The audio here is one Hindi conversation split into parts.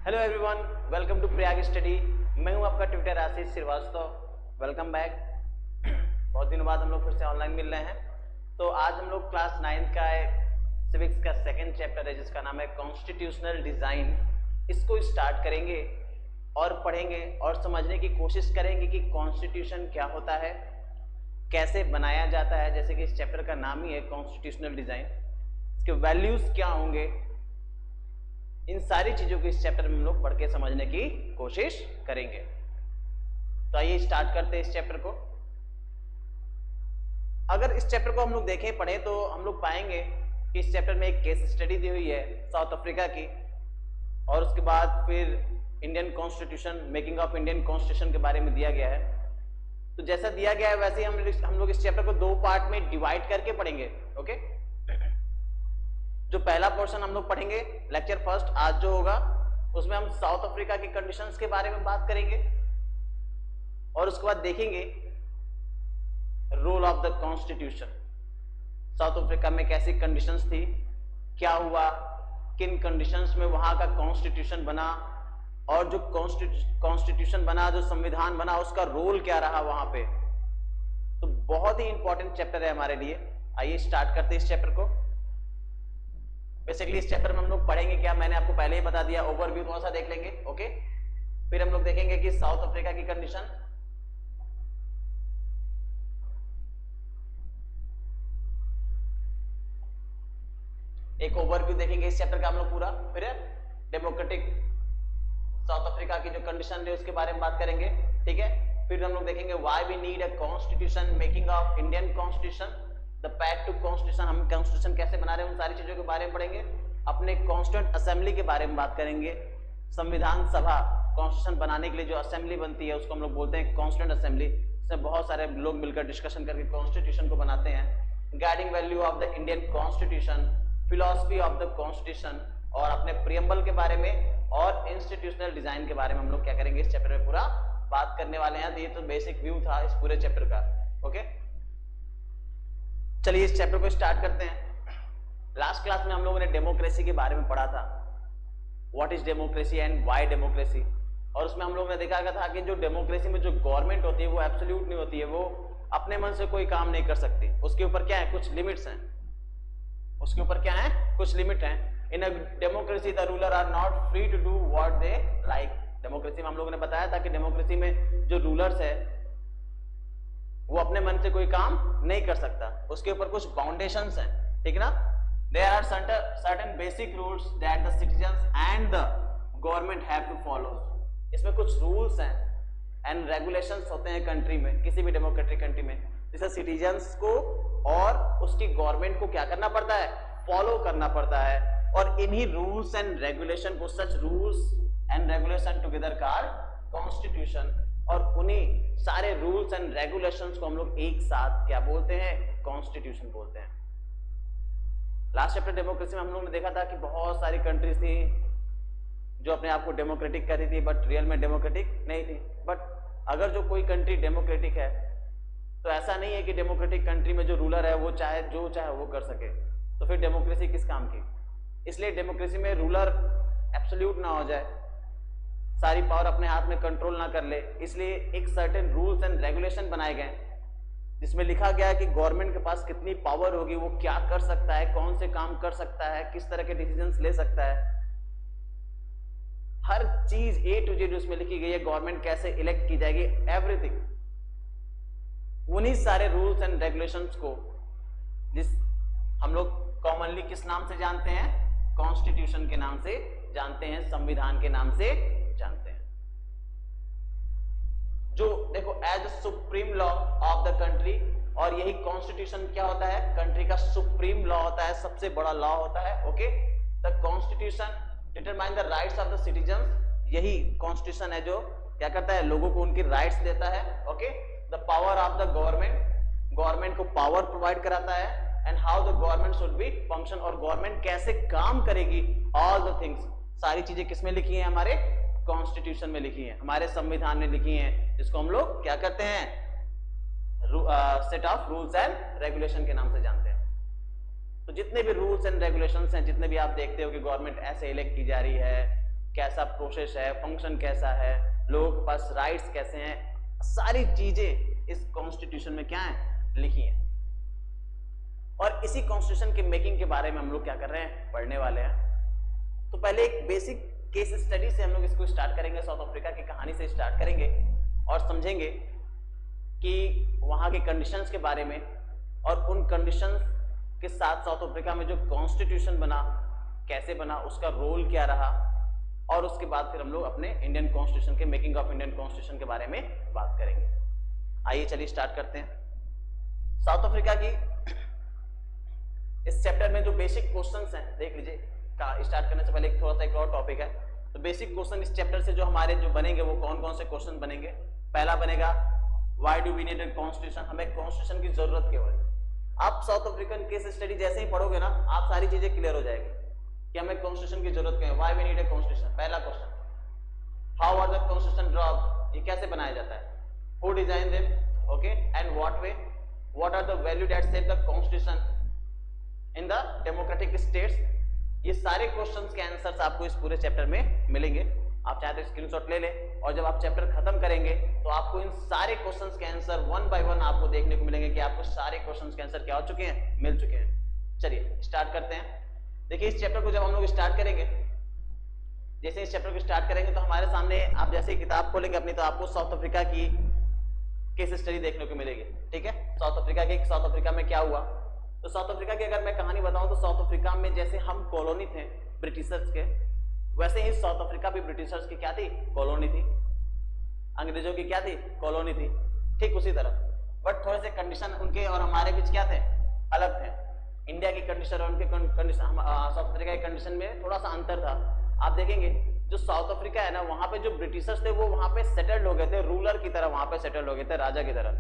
Hello everyone, welcome to Prayag study. मैं हूं आपका tutor Ashish Shrivastava. Welcome back. बहुत दिनों बाद हम लोग फिर से ऑनलाइन मिल रहे हैं। तो आज हम लोग क्लास 9 का सिविक्स का सेकंड चैप्टर है जिसका नाम है कॉन्स्टिट्यूशनल डिज़ाइन। इसको स्टार्ट करेंगे और पढ़ेंगे और समझने की कोशिश करेंगे कि कॉन्स्टिट्यूशन क्या होता है, कैसे बनाया जाता है, जैसे कि इस चैप्टर का नाम ही है कॉन्स्टिट्यूशनल डिज़ाइन। इसके वैल्यूज़ क्या होंगे, इन सारी चीजों को इस चैप्टर में हम लोग पढ़ के समझने की कोशिश करेंगे। तो आइए स्टार्ट करते हैं इस चैप्टर को। अगर इस चैप्टर को हम लोग देखें पढ़ें तो हम लोग पाएंगे कि इस चैप्टर में एक केस स्टडी दी हुई है साउथ अफ्रीका की, और उसके बाद फिर Indian constitution, making of Indian constitution के बारे में दिया गया है। तो जैसा दिया गया है वैसे ही हम लोग इस चैप्टर को दो पार्ट में डिवाइड करके पढ़ेंगे। ओके, जो पहला पोर्शन हम लोग पढ़ेंगे लेक्चर फर्स्ट आज जो होगा उसमें हम साउथ अफ्रीका की कंडीशंस के बारे में बात करेंगे, और उसके बाद देखेंगे role of the constitution. South Africa में कैसी कंडीशंस थी, क्या हुआ, किन कंडीशंस में वहां का कॉन्स्टिट्यूशन बना, और जो कॉन्स्टिट्यूशन बना, जो संविधान बना, उसका रोल क्या रहा वहां पे। तो बहुत ही इंपॉर्टेंट चैप्टर है हमारे लिए। आइए स्टार्ट करते हैं इस चैप्टर को। बेसिकली इस चैप्टर में हम लोग पढ़ेंगे क्या, मैंने आपको पहले ही बता दिया, ओवरव्यू थोड़ा सा देख लेंगे। ओके, फिर हम लोग देखेंगे कि साउथ अफ्रीका की कंडीशन, एक ओवरव्यू देखेंगे इस चैप्टर का हम लोग पूरा, फिर डेमोक्रेटिक साउथ अफ्रीका की जो कंडीशन है उसके बारे में बात करेंगे। ठीक है, फिर हम लोग देखेंगे why we need a constitution, making of Indian constitution, the path to constitution, हम कॉन्स्टिट्यूशन कैसे बना रहे हैं उन सारी चीजों के बारे में पढ़ेंगे। अपने कॉन्स्टिट्यूंट असेंबली के बारे में बात करेंगे। संविधान सभा, कॉन्स्टिट्यूशन बनाने के लिए जो असेंबली बनती है उसको हम लोग बोलते हैं कॉन्स्टिट्यूंट असेंबली। इसमें बहुत सारे लोग मिलकर डिस्कशन करके कॉन्स्टिट्यूशन को बनाते हैं। Guiding value of the Indian constitution, philosophy of the constitution, और अपने प्रियम्बल के बारे में और इंस्टीट्यूशनल डिजाइन के बारे में हम लोग क्या करेंगे इस चैप्टर में पूरा बात करने वाले हैं। तो ये तो बेसिक व्यू था इस पूरे चैप्टर का। ओके, चलिए इस चैप्टर को स्टार्ट करते हैं। लास्ट क्लास में हम लोगों ने डेमोक्रेसी के बारे में पढ़ा था, what is democracy and why democracy, और उसमें हम लोगों ने देखा था कि जो डेमोक्रेसी में जो गवर्नमेंट होती है वो एब्सोल्यूट नहीं होती है, वो अपने मन से कोई काम नहीं कर सकती। उसके ऊपर क्या है, कुछ लिमिट्स हैं, उसके ऊपर क्या है, कुछ लिमिट हैं। In a democracy the ruler are not free to do what they like. Democracy में हम लोगों ने बताया था कि डेमोक्रेसी में जो रूलर्स है वो अपने मन से कोई काम नहीं कर सकता, उसके ऊपर कुछ बाउंडेशंस हैं। ठीक ना, there are certain basic rules that the citizens and the government have to follow. इसमें कुछ रूल्स हैं एंड रेगुलेशंस होते हैं कंट्री में, किसी भी डेमोक्रेटिक कंट्री में, जिसे सिटीजंस को और उसकी गवर्नमेंट को क्या करना पड़ता है, फॉलो करना पड़ता है। और इन्हीं रूल्स एंड रेगुलेशन को, सच rules and regulation together car constitution, और उन्हीं सारे रूल्स एंड रेगुलेशंस को हम लोग एक साथ क्या बोलते हैं, कॉन्स्टिट्यूशन बोलते हैं। लास्ट चैप्टर डेमोक्रेसी में हम लोगों ने देखा था कि बहुत सारी कंट्रीज थी जो अपने आप को डेमोक्रेटिक कर रही थी बट रियल में डेमोक्रेटिक नहीं थी। बट अगर जो कोई कंट्री डेमोक्रेटिक है तो ऐसा नहीं है कि डेमोक्रेटिक कंट्री में जो रूलर है वो चाहे जो चाहे वो कर सके, तो फिर डेमोक्रेसी किस काम की। इसलिए डेमोक्रेसी में रूलर एब्सोल्यूट ना हो जाए, सारी पावर अपने हाथ में कंट्रोल ना कर ले, इसलिए एक सर्टेन रूल्स एंड रेगुलेशन बनाए गए जिसमें लिखा गया है कि गवर्नमेंट के पास कितनी पावर होगी, वो क्या कर सकता है, कौन से काम कर सकता है, किस तरह के डिसीजंस ले सकता है। हर चीज A to Z उसमें लिखी गई है, गवर्नमेंट कैसे इलेक्ट की जाएगी, एवरीथिंग। उन्हीं सारे रूल्स एंड रेगुलेशंस को जिस हम लोग कॉमनली किस नाम से जानते हैं, कॉन्स्टिट्यूशन के नाम से जानते हैं, संविधान के नाम से जानते हैं। जो देखो as supreme law of the country, और यही कॉन्स्टिट्यूशन क्या होता है, कंट्री का सुप्रीम लॉ होता है, सबसे बड़ा लॉ होता है। Okay, the constitution determine the rights of the citizens, यही कॉन्स्टिट्यूशन है जो क्या करता है, लोगों को उनकी राइट्स देता है। Okay, the power of the government, government को पावर प्रोवाइड कराता है, and how the government should be function, और गवर्नमेंट कैसे काम करेगी, ऑल द थिंग्स, सारी चीजें किसमें लिखी हैं, हमारे कॉन्स्टिट्यूशन में लिखी हैं, हमारे संविधान में लिखी हैं, जिसको हम लोग क्या करते हैं, set of rules and regulation के नाम से जानते हैं। तो जितने भी रूल्स एंड रेगुलेशंस हैं, जितने भी आप देखते हो कि गवर्नमेंट ऐसे इलेक्ट की जा रही है, कैसा प्रोसेस है, फंक्शन कैसा है, लोगों के पास राइट्स कैसे हैं, सारी चीजें इस कॉन्स्टिट्यूशन में क्या है, लिखी हैं। और इसी कॉन्स्टिट्यूशन के मेकिंग के बारे में हम लोग क्या कर रहे हैं, पढ़ने वाले हैं। तो पहले एक बेसिक केस स्टडी से हम लोग इसको स्टार्ट करेंगे, साउथ अफ्रीका की कहानी से स्टार्ट करेंगे और समझेंगे कि वहां के कंडीशंस के बारे में और उन कंडीशंस के साथ साउथ अफ्रीका में जो कॉन्स्टिट्यूशन बना, कैसे बना, उसका रोल क्या रहा, और उसके बाद फिर हम लोग अपने इंडियन कॉन्स्टिट्यूशन के, मेकिंग ऑफ इंडियन कॉन्स्टिट्यूशन के बारे में बात करेंगे। आइए चलिए स्टार्ट करते हैं। साउथ अफ्रीका की इस चैप्टर में जो बेसिक क्वेश्चंस हैं देख लीजिए। स्टार्ट करने से पहले थोड़ा सा एक और टॉपिक है। तो बेसिक क्वेश्चन इस चैप्टर से जो हमारे जो बनेंगे वो कौन कौन से क्वेश्चन बनेंगे। पहला बनेगा why do we need a constitution, हमें कॉन्स्टिट्यूशन की जरूरत क्यों है। आप साउथ अफ्रीकन केस स्टडी जैसे ही पढ़ोगे ना, आप सारी चीजें क्लियर हो जाएगी कि हमें कॉन्स्टिट्यूशन की जरूरत क्यों है, why we need a constitution. पहला question, how are the constitution draft, ये कैसे बनाया जाता है, who design them, okay, and what way, what are the value that shape the constitution in the democratic states. ये सारे क्वेश्चंस के आंसर्स आपको इस पूरे चैप्टर में मिलेंगे। आप चाहे तो स्क्रीनशॉट ले लें, और जब आप चैप्टर खत्म करेंगे तो आपको इन सारे क्वेश्चंस के आंसर वन बाय वन आपको देखने को मिलेंगे कि आपको सारे क्वेश्चंस के आंसर क्या हो चुके हैं, मिल चुके हैं। चलिए स्टार्ट करते हैं। देखिए इस चैप्टर को जब हम लोग स्टार्ट करेंगे, जैसे इस चैप्टर को स्टार्ट करेंगे तो हमारे सामने आप जैसे किताब खोलेंगे अपनी, तो आपको साउथ अफ्रीका की केस स्टडी देखने को मिलेगी। ठीक है, साउथ अफ्रीका की, साउथ अफ्रीका में क्या हुआ। तो साउथ अफ्रीका की अगर मैं कहानी बताऊं तो साउथ अफ्रीका में जैसे हम कॉलोनी थे ब्रिटिशर्स के, वैसे ही साउथ अफ्रीका भी ब्रिटिशर्स की क्या थी, कॉलोनी थी, अंग्रेजों की क्या थी, कॉलोनी थी। ठीक उसी तरह, बट थोड़े से कंडीशन उनके और हमारे बीच क्या थे, अलग थे। इंडिया की कंडीशन और उनके कंडीशन, साउथ अफ्रीका की कंडीशन में थोड़ा सा अंतर था। आप देखेंगे जो साउथ अफ्रीका है ना, वहां पे जो ब्रिटिशर्स थे वो वहां पे सेटल्ड हो गए थे, रूलर की तरह वहां पे सेटल्ड हो गए थे, राजा की तरह।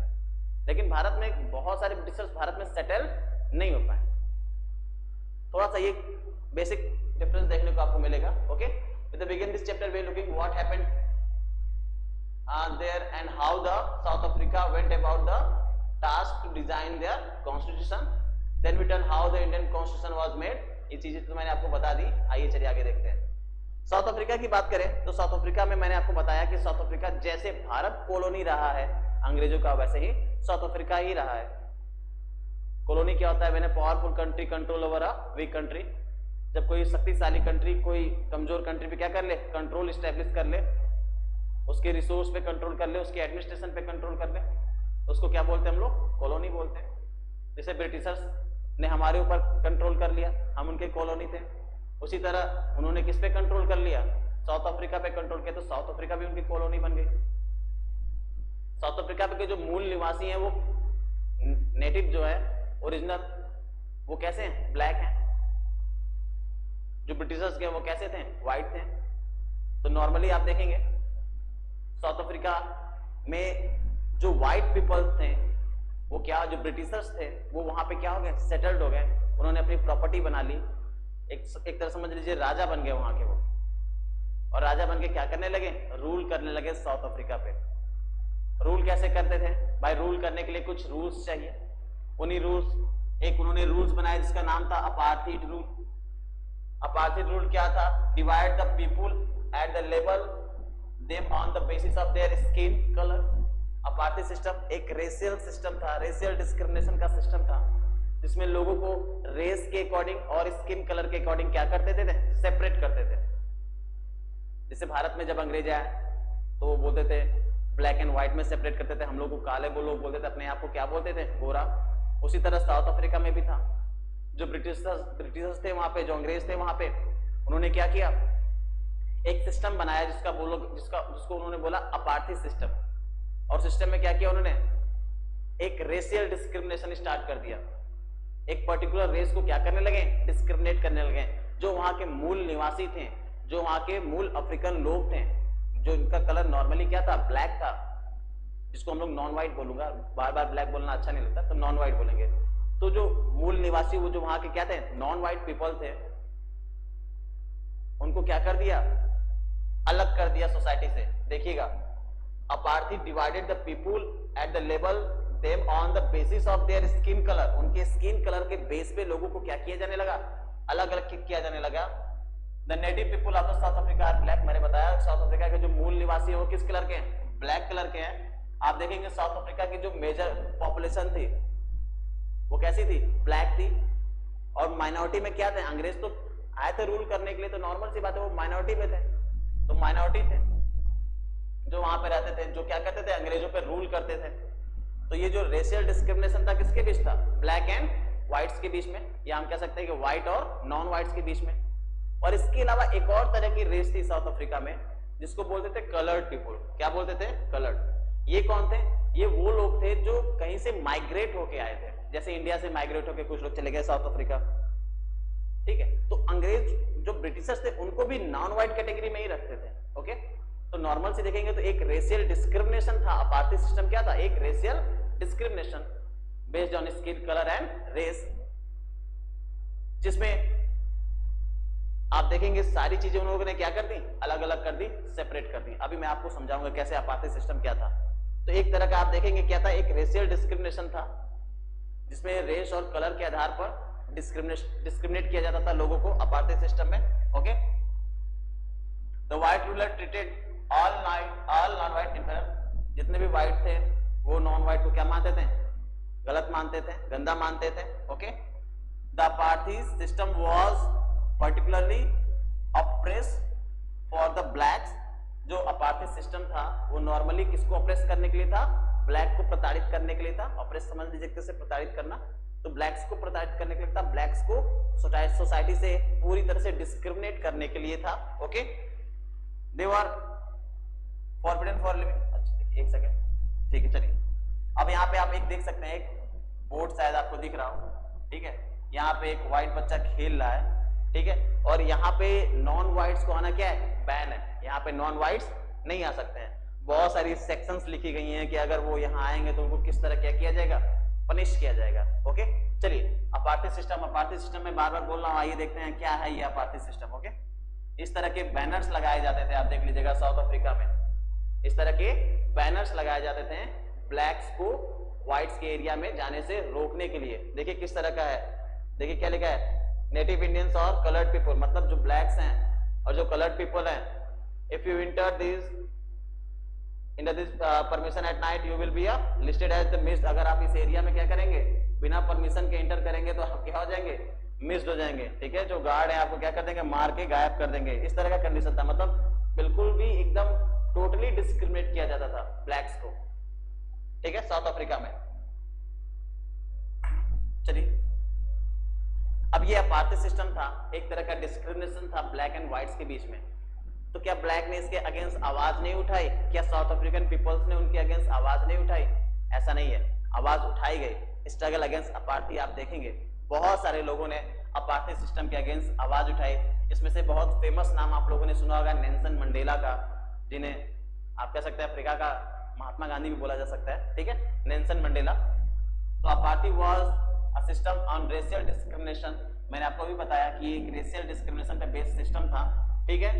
लेकिन भारत में बहुत सारे ब्रिटिशर्स भारत में सेटल नहीं हो पाए। थोड़ा सा ये बेसिक डिफरेंस देखने को आपको मिलेगा। Okay, with the begin this chapter we are looking what happened there and how the South Africa went about the task to design their constitution, then we tell how the Indian constitution was made. ये चीजें तो मैंने आपको बता दी। आइए चलिए आगे देखते हैं। साउथ अफ्रीका की बात करें तो साउथ अफ्रीका में मैंने आपको बताया कि साउथ अफ्रीका जैसे भारत कॉलोनी रहा है अंग्रेजों का, वैसे ही साउथ अफ्रीका ही रहा है। कॉलोनी क्या होता है, मैंने powerful country control over a week country. जब कोई शक्तिशाली कंट्री कोई कमजोर कंट्री पे क्या कर ले, कंट्रोल स्टैब्लिश कर ले, उसके रिसोर्स पे कंट्रोल कर ले, उसके एडमिनिस्ट्रेशन पे कंट्रोल कर ले, उसको क्या बोलते हैं हम लोग, कॉलोनी बोलते हैं। जैसे ब्रिटिशर्स ने हमारे ऊपर कंट्रोल कर लिया, हम उनके कॉलोनी थे, उसी तरह उन्होंने किस पे कंट्रोल कर लिया, साउथ अफ्रीका पे कंट्रोल किया, तो साउथ अफ्रीका भी उनकी कॉलोनी बन गई। साउथ अफ्रीका के जो मूल निवासी हैं वो नेटिव जो है ओरिजिनल, वो कैसे हैं, ब्लैक हैं। जो ब्रिटिशर्स के वो कैसे थे, व्हाइट थे। तो नॉर्मली आप देखेंगे साउथ अफ्रीका में जो व्हाइट पीपल थे वो क्या, जो ब्रिटिशर्स थे वो वहां पे क्या हो गए, सेटल्ड हो गए, उन्होंने अपनी प्रॉपर्टी बना ली, एक तरह समझ लीजिए राजा बन गए वहां के वो। और राजा बन के क्या करने लगे, रूल करने लगे साउथ अफ्रीका पे। रूल कैसे करते थे भाई, रूल करने के लिए कुछ रूल्स चाहिए। उन्हीं रूल्स, एक उन्होंने रूल्स बनाए जिसका नाम था अपार्थीड रूल। अपार्थीड रूल क्या था, divide the people at the level them on the basis of their skin colour. Apartheid system एक रेशियल सिस्टम था, रेशियल डिस्क्रिमिनेशन का सिस्टम था, जिसमें लोगों को रेस के अकॉर्डिंग और स्किन कलर के अकॉर्डिंग क्या करते थे, सेपरेट करते थे। जैसे भारत में जब अंग्रेज आए तो वो बोलते थे ब्लैक एंड व्हाइट में सेपरेट करते थे, हम लोग को काले, वो लोग बोलते थे अपने आप को क्या बोलते थे, गोरा। उसी तरह साउथ अफ्रीका में भी था। जो ब्रिटिशर्स थे वहां पे, जो अंग्रेज थे वहां पे, उन्होंने क्या किया, एक सिस्टम बनाया जिसको उन्होंने बोला अपार्थी सिस्टम। और सिस्टम में क्या किया उन्होंने, एक रेशियल डिस्क्रिमिनेशन स्टार्ट कर दिया। एक पर्टिकुलर रेस को क्या करने लगे, डिस्क्रिमिनेट करने लगे। जो वहां के मूल निवासी थे, जो वहां के मूल अफ्रीकन लोग थे, जो इनका कलर नॉर्मली क्या था, ब्लैक था, जिसको हम लोग नॉन व्हाइट बोलूंगा, बार बार ब्लैक बोलना अच्छा नहीं लगता तो नॉन व्हाइट बोलेंगे। तो जो मूल निवासी वो जो वहां के क्या थे, नॉन व्हाइट पीपल थे, उनको क्या कर दिया, अलग कर दिया सोसाइटी से। देखिएगा, apartheid divided the people at the level them on the basis of their skin colour. उनके स्किन कलर के बेस पे लोगों को क्या किया जाने लगा, अलग अलग किया जाने लगा। The native people of the South Africa are black. मैंने बताया साउथ अफ्रीका के जो मूल निवासी है वो किस कलर के हैं, ब्लैक कलर के हैं। आप देखेंगे साउथ अफ्रीका की जो मेजर पॉपुलेशन थी वो कैसी थी, ब्लैक थी। और माइनॉरिटी में क्या थे, अंग्रेज तो आए थे रूल करने के लिए, तो नॉर्मल सी बात है वो माइनॉरिटी में थे, तो माइनॉरिटी थे जो वहां पे रहते थे, जो क्या करते थे, अंग्रेजों पे रूल करते थे। तो ये जो रेशियल डिस्क्रिमिनेशन था किसके बीच था, ब्लैक एंड व्हाइट्स के बीच में, या हम कह सकते हैं कि व्हाइट और नॉन व्हाइट्स के बीच में। और इसके अलावा एक और तरह की रेस थी साउथ अफ्रीका में जिसको बोलते थे कलर्ड पीपल। क्या बोलते थे, कलर्ड। ये कौन थे, ये वो लोग थे जो कहीं से माइग्रेट होके आए थे, जैसे इंडिया से माइग्रेट होके कुछ लोग चले गए साउथ अफ्रीका, ठीक है। तो अंग्रेज जो ब्रिटिशर्स थे उनको भी नॉन व्हाइट कैटेगरी में ही रखते थे, ओके। तो नॉर्मल से देखेंगे तो एक रेशियल डिस्क्रिमिनेशन था, अपार्थाइड सिस्टम क्या था, एक racial discrimination based on skin, colour and race, जिसमें आप देखेंगे सारी चीजें उन लोगों ने क्या कर दी, अलग अलग कर दी, सेपरेट कर दी। अभी मैं आपको समझाऊंगा कैसे अपार्थाइड सिस्टम क्या था। तो एक तरह का आप देखेंगे क्या था, एक रेशियल डिस्क्रिमिनेशन था जिसमें रेस और कलर के आधार पर डिस्क्रिमिनेट किया जाता था लोगों को अपार्थाइड सिस्टम में, okay. The white ruler treated all non white inferior. जितने भी व्हाइट थे वो नॉन व्हाइट को क्या मानते थे, गलत मानते थे, गंदा मानते थे, okay. The apartheid system was particularly oppressed for the blacks। जो अपार्थाइड सिस्टम था वो नॉर्मली किसको ऑप्रेस करने के लिए था, ब्लैक को प्रताड़ित करने के लिए था। ऑप्रेस समझ लीजिए कैसे प्रताड़ित करना, तो ब्लैक्स को प्रताड़ित करने के लिए था, ब्लैक्स को सोसाइटी से पूरी तरह से डिस्क्रिमिनेट करने के लिए था, okay. They were forbidden for living. अच्छा देखिए एक सेकंड, ठीक है चलिए। अब यहाँ पे आप एक देख सकते हैं, एक बोर्ड शायद आपको दिख रहा हो, ठीक है। यहाँ पे एक व्हाइट बच्चा खेल रहा है, ठीक है। और यहाँ पे नॉन व्हाइट्स को आना क्या है, बैन है। यहाँ पे नॉन व्हाइट्स नहीं आ सकते हैं। बहुत सारी सेक्शंस लिखी गई हैं कि अगर वो यहाँ आएंगे तो उनको किस तरह क्या किया जाएगा, पनिश किया जाएगा, ओके। चलिए अपार्थाइड सिस्टम में बार बार बोल रहा हूँ, आइए देखते हैं क्या है ये अपार्थाइड सिस्टम, ओके। इस तरह के बैनर्स लगाए जाते थे, आप देख लीजिएगा साउथ अफ्रीका में इस तरह के बैनर्स लगाए जाते थे ब्लैक्स को व्हाइट्स के एरिया में जाने से रोकने के लिए। देखिए किस तरह का है, देखिए क्या लिखा है, नेटिव इंडियंस और कलर्ड पीपल, मतलब जो ब्लैक्स हैं और जो कलर्ड पीपल हैं, if you enter this permission at night you will be listed as the missed. अगर आप इस एरिया में क्या करेंगे, बिना परमिशन के इंटर करेंगे तो आप क्या हो जाएंगे, मिस्ड हो जाएंगे, ठीक है। जो गार्ड है आपको क्या कर देंगे, मार के गायब कर देंगे। इस तरह का कंडीशन था, मतलब बिल्कुल भी एकदम टोटली डिस्क्रिमिनेट किया जाता था ब्लैक्स को, ठीक है, साउथ अफ्रीका में। चलिए अब ये अपार्थाइड सिस्टम था, एक तरह का डिस्क्रिमिनेशन था ब्लैक एंड व्हाइट्स के बीच में। तो क्या ब्लैक ने इसके अगेंस्ट आवाज नहीं उठाई, क्या साउथ अफ्रीकन पीपल्स ने उनके अगेंस्ट आवाज नहीं उठाई, ऐसा नहीं है, आवाज उठाई गई। स्ट्रगल अगेंस्ट अपार्थाइड आप देखेंगे बहुत सारे लोगों ने अपार्थाइड सिस्टम के अगेंस्ट आवाज उठाई। इसमें से बहुत फेमस नाम आप लोगों ने सुना होगा नेल्सन मंडेला का, जिन्हें आप कह सकते हैं अफ्रीका का महात्मा गांधी भी बोला जा सकता है, ठीक है, नेल्सन मंडेला। तो apartheid was A system on racial discrimination। मैंने आपको भी बताया कि एक रेशियल डिस्क्रिमिनेशन पे बेस्ड सिस्टम था, ठीक है,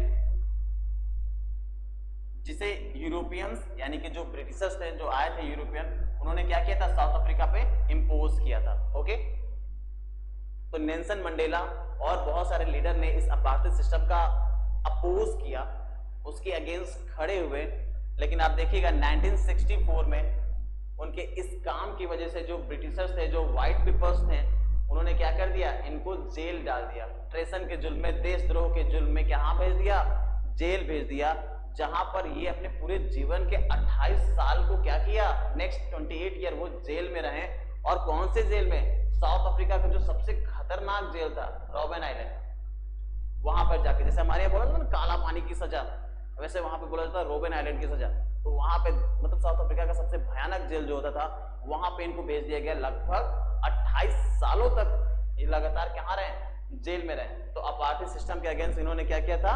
जिसे यूरोपियंस यानी कि जो ब्रिटिशर्स थे, जो आए थे यूरोपियन, उन्होंने क्या किया था, साउथ अफ्रीका पे इंपोज किया था, ओके। तो नेल्सन मंडेला और बहुत सारे लीडर ने इस अपार्थाइड सिस्टम का अपोज किया, उसके अगेंस्ट खड़े हुए। लेकिन आप देखिएगा 1964 में उनके इस काम की वजह से जो ब्रिटिशर्स थे, जो व्हाइट पीपल्स थे, उन्होंने क्या कर दिया, इनको जेल डाल दिया। ट्रेसन के जुल्म में, देशद्रोह के जुल्म में क्या भेज दिया, जेल भेज दिया, जहां पर ये अपने पूरे जीवन के 28 साल को क्या किया, नेक्स्ट 28 ईयर वो जेल में रहे। और कौन से जेल में, साउथ अफ्रीका का जो सबसे खतरनाक जेल था रॉबिन आइलैंड, वहां पर जाके, जैसे हमारे यहाँ बोला था ना काला पानी की सजा, वैसे वहां पे बोला जाता है रॉबिन आइलैंड की सजा। तो वहां पे मतलब साउथ अफ्रीका का सबसे भयानक जेल जो होता था, वहां पे इनको भेज दिया गया। लगभग 28 सालों तक ये लगातार कहाँ रहे, जेल में रहे। तो अपार्थाइड सिस्टम के अगेंस्ट इन्होंने क्या किया था,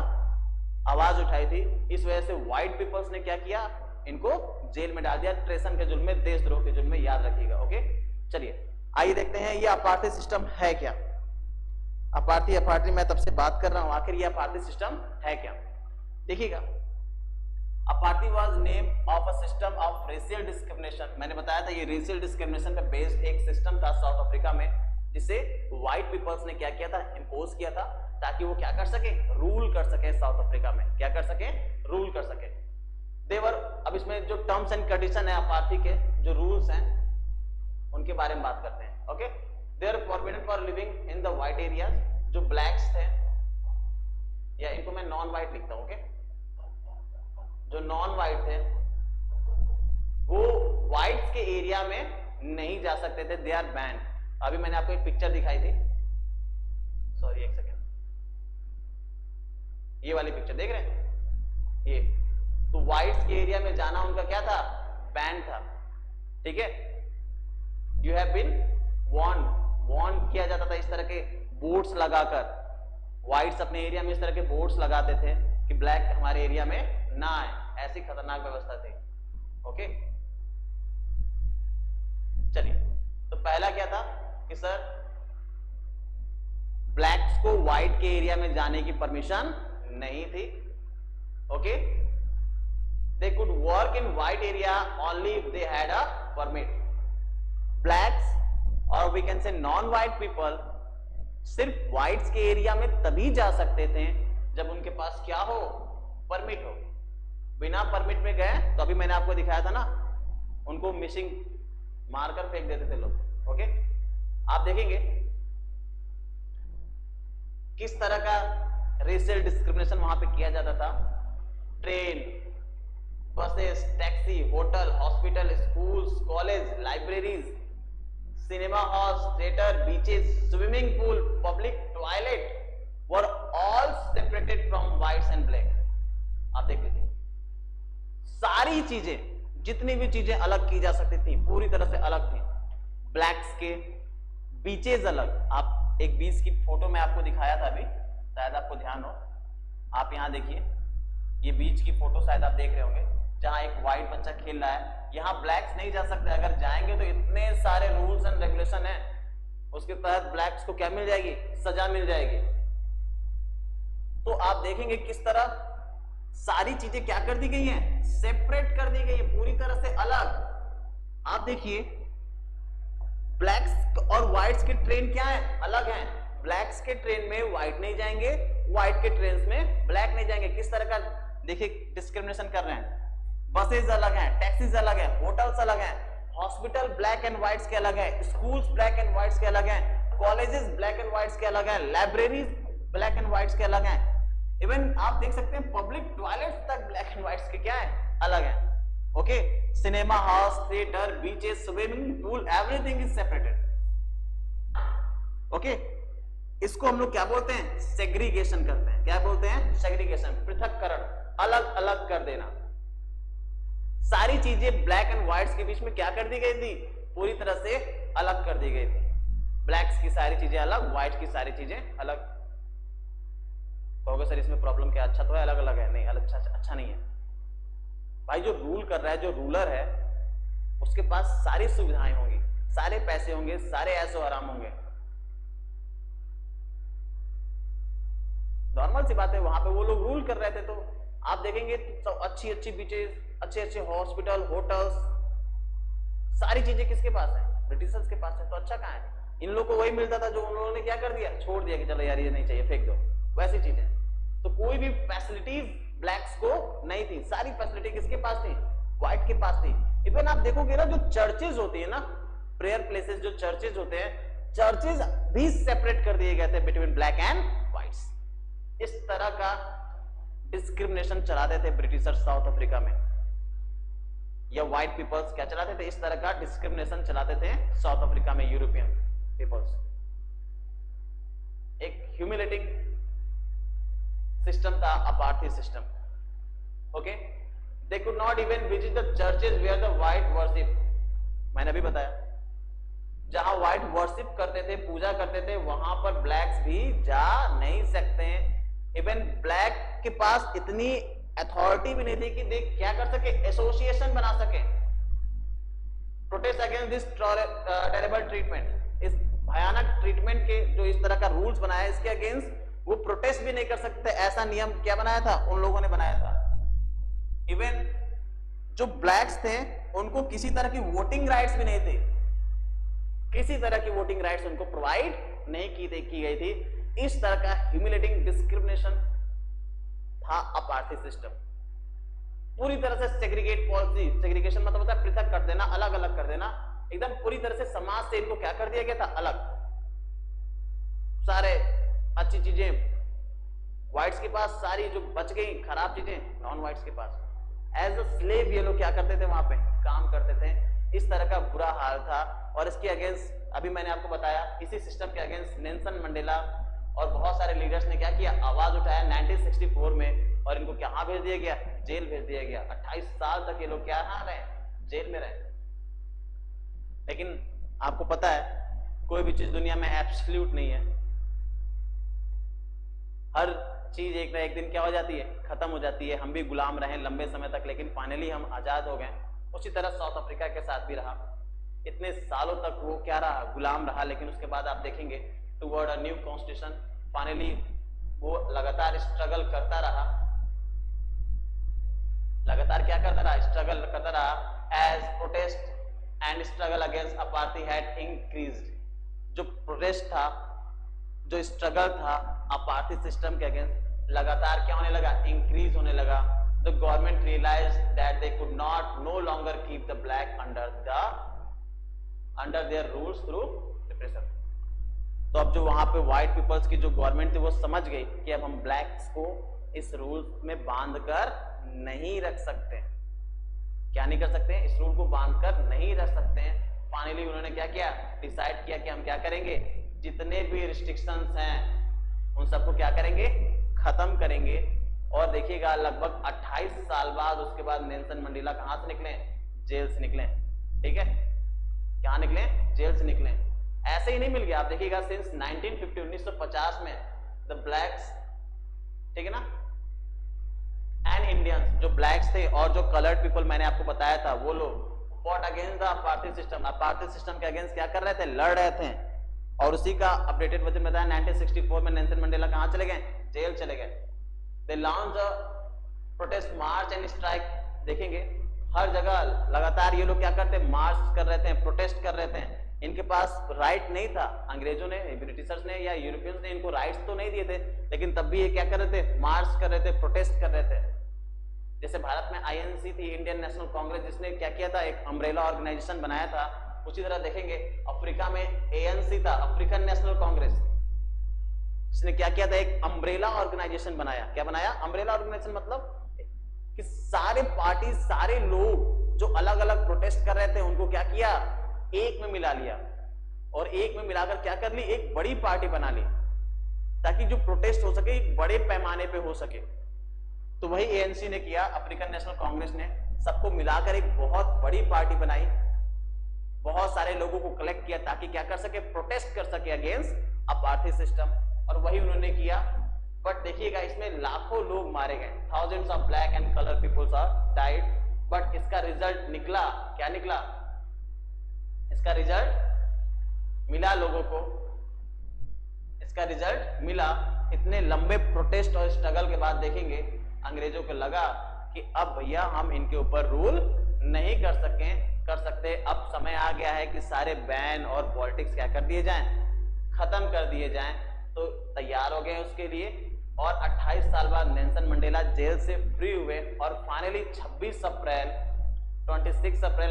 आवाज उठाई थी। इस वजह से व्हाइट पीपल्स ने क्या किया, इनको जेल में डाल दिया, ट्रेसन के जुल्म में, देशद्रोह के जुल्म में, याद रखिएगा, ओके। चलिए आइए देखते हैं ये अपार्थाइड सिस्टम है क्या। अपार्थाइड मैं तब से बात कर रहा हूं, आखिर ये अपार्थाइड सिस्टम है क्या। देखिएगा, apartheid was name of a system of racial discrimination. मैंने बताया था ये रेशियल डिस्क्रिमिनेशन पे बेस्ड एक सिस्टम था साउथ अफ्रीका में, जिसे व्हाइट पीपल्स ने क्या किया था, इंपोज किया था। ताकि वो क्या कर सके, रूल कर सके साउथ अफ्रीका में, क्या कर सके, रूल कर सके। देवर, अब इसमें जो टर्म्स एंड कंडीशन है अपार्थी के, जो रूल्स हैं उनके बारे में बात करते हैं। Okay, they are forbidden for living in the white areas, जो ब्लैक्स थे, या इनको मैं नॉन व्हाइट लिखता हूं। ओके, जो नॉन व्हाइट थे वो व्हाइट्स के एरिया में नहीं जा सकते थे, दे आर बैन। अभी मैंने आपको एक पिक्चर दिखाई थी, सॉरी एक सेकेंड, ये वाली पिक्चर देख रहे हैं, ये तो व्हाइट्स के एरिया में जाना उनका क्या था, बैन था। ठीक है, यू हैव बीन वॉर्न किया जाता था इस तरह के बोर्ड्स लगाकर, व्हाइट्स अपने एरिया में इस तरह के बोर्ड्स लगाते थे कि ब्लैक हमारे एरिया में ना आए, ऐसी खतरनाक व्यवस्था थी। ओके, चलिए, तो पहला क्या था कि सर ब्लैक्स को व्हाइट के एरिया में जाने की परमिशन नहीं थी। Okay, they could work in white area only if they had a permit. Blacks और we can say non white people सिर्फ व्हाइट्स के एरिया में तभी जा सकते थे जब उनके पास क्या हो, परमिट हो। बिना परमिट में गए तो अभी मैंने आपको दिखाया था ना, उनको मिसिंग मारकर फेंक देते थे लोग। ओके, आप देखेंगे किस तरह का रेशियल डिस्क्रिमिनेशन वहां पे किया जाता था। Train, buses, taxi, hotel, hospital, schools, college, libraries, cinema halls, theatre, beaches, swimming pool, public toilet were all separated from whites and black. आप देख लीजिए, सारी चीजें, जितनी भी चीजें अलग की जा सकती थी पूरी तरह से अलग थी। ब्लैक्स के बीचेस अलग, आप एक बीच की फोटो में आपको दिखाया था अभी, शायद आपको ध्यान हो, आप यहां देखिए, ये बीच की फोटो शायद आप देख रहे होंगे, जहां एक व्हाइट बच्चा खेल रहा है। यहां ब्लैक्स नहीं जा सकते, अगर जाएंगे तो इतने सारे रूल्स एंड रेगुलेशन है, उसके तहत ब्लैक्स को क्या मिल जाएगी, सजा मिल जाएगी। तो आप देखेंगे किस तरह सारी चीजें क्या कर दी गई हैं, सेपरेट कर दी गई है, पूरी तरह से अलग। आप देखिए, ब्लैक्स और व्हाइट्स के ट्रेन क्या है, अलग हैं। ब्लैक्स के ट्रेन में व्हाइट नहीं जाएंगे, व्हाइट के ट्रेन में ब्लैक नहीं जाएंगे। किस तरह का देखिए डिस्क्रिमिनेशन कर रहे हैं। बसेज अलग हैं, टैक्सीज अलग हैं, होटल्स अलग हैं, हॉस्पिटल ब्लैक एंड व्हाइट्स के अलग हैं, स्कूल्स ब्लैक एंड व्हाइट्स के अलग हैं, कॉलेजेस ब्लैक एंड व्हाइट्स के अलग हैं, लाइब्रेरीज ब्लैक एंड व्हाइट्स के अलग हैं। इवन आप देख सकते हैं पब्लिक टॉयलेट्स तक ब्लैक एंड व्हाइट्स के क्या है, अलग हैं। Okay, cinema halls, theatre, beaches, swimming pool, everything is separated. Okay, इसको हम लोग क्या बोलते हैं, सेग्रीगेशन करते हैं। क्या बोलते हैं, सेग्रीगेशन, पृथक्करण, अलग अलग कर देना। सारी चीजें ब्लैक एंड व्हाइट्स के बीच में क्या कर दी गई थी, पूरी तरह से अलग कर दी गई थी। ब्लैक्स की सारी चीजें अलग, व्हाइट की सारी चीजें अलग। कहोगे सर इसमें प्रॉब्लम क्या, अच्छा तो है, अलग अलग है। नहीं, अलग अच्छा नहीं है भाई। जो रूल कर रहा है, जो रूलर है, उसके पास सारी सुविधाएं होंगी, सारे पैसे होंगे, सारे ऐशो आराम होंगे। नॉर्मल सी बात है, वहां पे वो लोग रूल कर रहे थे, तो आप देखेंगे तो अच्छी अच्छी बीचेस, अच्छे अच्छे हॉस्पिटल, होटल्स, सारी चीजें किसके पास है, ब्रिटिशर्स के पास है। तो अच्छा कहां है, इन लोगों को वही मिलता था जो उन लोगों ने क्या कर दिया, छोड़ दिया कि चलो यार ये नहीं चाहिए, फेंक दो, वैसी चीजें। तो कोई भी फैसिलिटीज ब्लैक्स को नहीं थी, सारी फैसिलिटी किसके पास थी, व्हाइट के पास थी। इवन आप देखोगे ना, जो चर्चेज होती है ना, प्रेयर प्लेसेस, जो चर्चेज होते हैं, चर्चेज भी सेपरेट कर दिए गए थे बिटवीन ब्लैक एंड व्हाइट्स। इस तरह का डिस्क्रिमिनेशन चलाते थे ब्रिटिशर्स साउथ अफ्रीका में, या व्हाइट पीपल्स क्या चलाते थे, इस तरह का डिस्क्रिमिनेशन चलाते थे साउथ अफ्रीका में यूरोपियन पीपल्स। एक ह्यूमिलेटिंग सिस्टम था, apartheid system. Okay, they could not even visit the churches where the white worship. मैंने अभी बताया, जहां व्हाइट वर्शिप करते थे, पूजा करते थे, वहां पर ब्लैक्स भी जा नहीं सकते। इवन ब्लैक के पास इतनी अथॉरिटी भी नहीं थी कि दे क्या कर सके, एसोसिएशन बना सके, protest against this terrible treatment. इस भयानक ट्रीटमेंट के जो इस तरह का रूल्स बनाया, इसके अगेंस्ट वो प्रोटेस्ट भी नहीं कर सकते। ऐसा नियम क्या बनाया था, उन लोगों ने बनाया था। इवन जो ब्लैक्स थे उनको किसी तरह की वोटिंग राइट्स भी नहीं थे, किसी तरह की वोटिंग राइट्स उनको प्रोवाइड नहीं की गई थी। इस तरह का ह्यूमिलेटिंग डिस्क्रिमिनेशन था अपार्थाइड सिस्टम। पूरी तरह से सेग्रीगेट पॉलिसी, सेग्रीगेशन मतलब होता है पृथक कर देना, अलग अलग कर देना, एकदम पूरी तरह से समाज से इनको क्या कर दिया गया था, अलग। सारे अच्छी चीजें व्हाइट्स के पास, सारी जो बच गई खराब चीजें नॉन व्हाइट्स के पास। एज अ स्लेव ये लोग क्या करते थे, वहां पे काम करते थे। इस तरह का बुरा हाल था। और इसके अगेंस्ट अभी मैंने आपको बताया, इसी सिस्टम के अगेंस्ट नेल्सन मंडेला और बहुत सारे लीडर्स ने क्या किया, आवाज उठाया 1964 में, और इनको कहां भेज दिया गया, जेल भेज दिया गया। 28 साल तक ये लोग क्या रहे, जेल में रहे। लेकिन आपको पता है कोई भी चीज दुनिया में एब्सोल्यूट नहीं है, हर चीज एक ना एक दिन क्या हो जाती है, खत्म हो जाती है। हम भी गुलाम रहे लंबे समय तक, लेकिन फाइनली हम आजाद हो गए। उसी तरह साउथ अफ्रीका के साथ भी रहा, इतने सालों तक वो क्या रहा, गुलाम रहा। लेकिन उसके बाद आप देखेंगे toward a new constitution, finally वो लगातार स्ट्रगल करता रहा, लगातार क्या करता रहा, स्ट्रगल करता रहा। As protest and struggle against apartheid had increased, जो प्रोटेस्ट था, जो स्ट्रगल था अपार्थाइड सिस्टम के अगेंस्ट, लगातार क्या होने लगा, इंक्रीज होने लगा। The government realised that they could not no longer keep the black under their rules through repression. तो अब जो वहां पे व्हाइट पीपल्स की जो गवर्नमेंट थी वो समझ गई कि अब हम ब्लैक्स को इस रूल्स में बांध कर नहीं रख सकते। क्या नहीं कर सकते, इस रूल को बांध कर नहीं रख सकते हैं। फाइनली उन्होंने क्या किया, डिसाइड किया कि हम क्या करेंगे, जितने भी रिस्ट्रिक्शंस हैं उन सबको क्या करेंगे, खत्म करेंगे। और देखिएगा लगभग 28 साल बाद उसके बाद नेल्सन मंडेला कहां से निकले, जेल से निकले। ठीक है, कहां निकले, जेल से निकले। ऐसे ही नहीं मिल गया, आप देखिएगा सिंस 1950 में द ब्लैक्स, ठीक है ना, एंड इंडियंस, जो ब्लैक्स थे और जो कलर्ड पीपल मैंने आपको बताया था, वो लोग fought against the apartheid system, apartheid system के अगेंस्ट क्या कर रहे थे, लड़ रहे थे। और उसी का अपडेटेड वर्जन बताया 1964 में नेल्सन मंडेला कहां चले गए, जेल चले गए। They launch a protest March and strike. देखेंगे हर जगह लगातार ये लोग क्या करते, मार्च कर रहे थे, प्रोटेस्ट कर रहे थे। इनके पास राइट नहीं था, अंग्रेजों ने, ब्रिटिशर्स ने या यूरोपियंस ने इनको राइट्स तो नहीं दिए थे, लेकिन तब भी ये क्या कर रहे थे, मार्च कर रहे थे, प्रोटेस्ट कर रहे थे। जैसे भारत में आईएनसी थी, इंडियन नेशनल कांग्रेस, जिसने क्या किया था, एक अम्ब्रेला ऑर्गेनाइजेशन बनाया था। उसी तरह देखेंगे अफ्रीका में एएनसी था, अफ्रीकन नेशनल कांग्रेस, जिसने क्या किया था, एक अम्ब्रेला ऑर्गेनाइजेशन बनाया। क्या बनाया, अम्ब्रेला ऑर्गेनाइजेशन, मतलब कि सारे पार्टी, सारे लोग जो अलग अलग प्रोटेस्ट कर रहे थे उनको क्या किया, एक में मिला लिया, और एक में मिलाकर क्या कर ली, एक बड़ी पार्टी बना ली, ताकि जो प्रोटेस्ट हो सके एक बड़े पैमाने पे हो सके। तो वही एएनसी ने किया, अफ्रीकन नेशनल कांग्रेस ने सबको मिलाकर एक बहुत बड़ी पार्टी बनाई, बहुत सारे लोगों को कलेक्ट किया ताकि क्या कर सके, प्रोटेस्ट कर सके अगेंस्ट अपार्थाइड सिस्टम। और वही उन्होंने किया। बट देखिएगा इसमें लाखों लोग मारे गए, thousands of black and colour peoples are died. But इसका रिजल्ट निकला, क्या निकला, इसका रिजल्ट मिला लोगों को, इसका रिजल्ट मिला। इतने लंबे प्रोटेस्ट और स्ट्रगल के बाद देखेंगे अंग्रेजों को लगा कि अब भैया हम इनके ऊपर रूल नहीं कर सकते। अब समय आ गया है कि सारे बैन और पॉलिटिक्स क्या कर दिए जाएं, खत्म कर दिए जाएं। तो तैयार हो गए उसके लिए। और 28 साल बाद नेल्सन मंडेला जेल से फ्री हुए और फाइनली 26 अप्रैल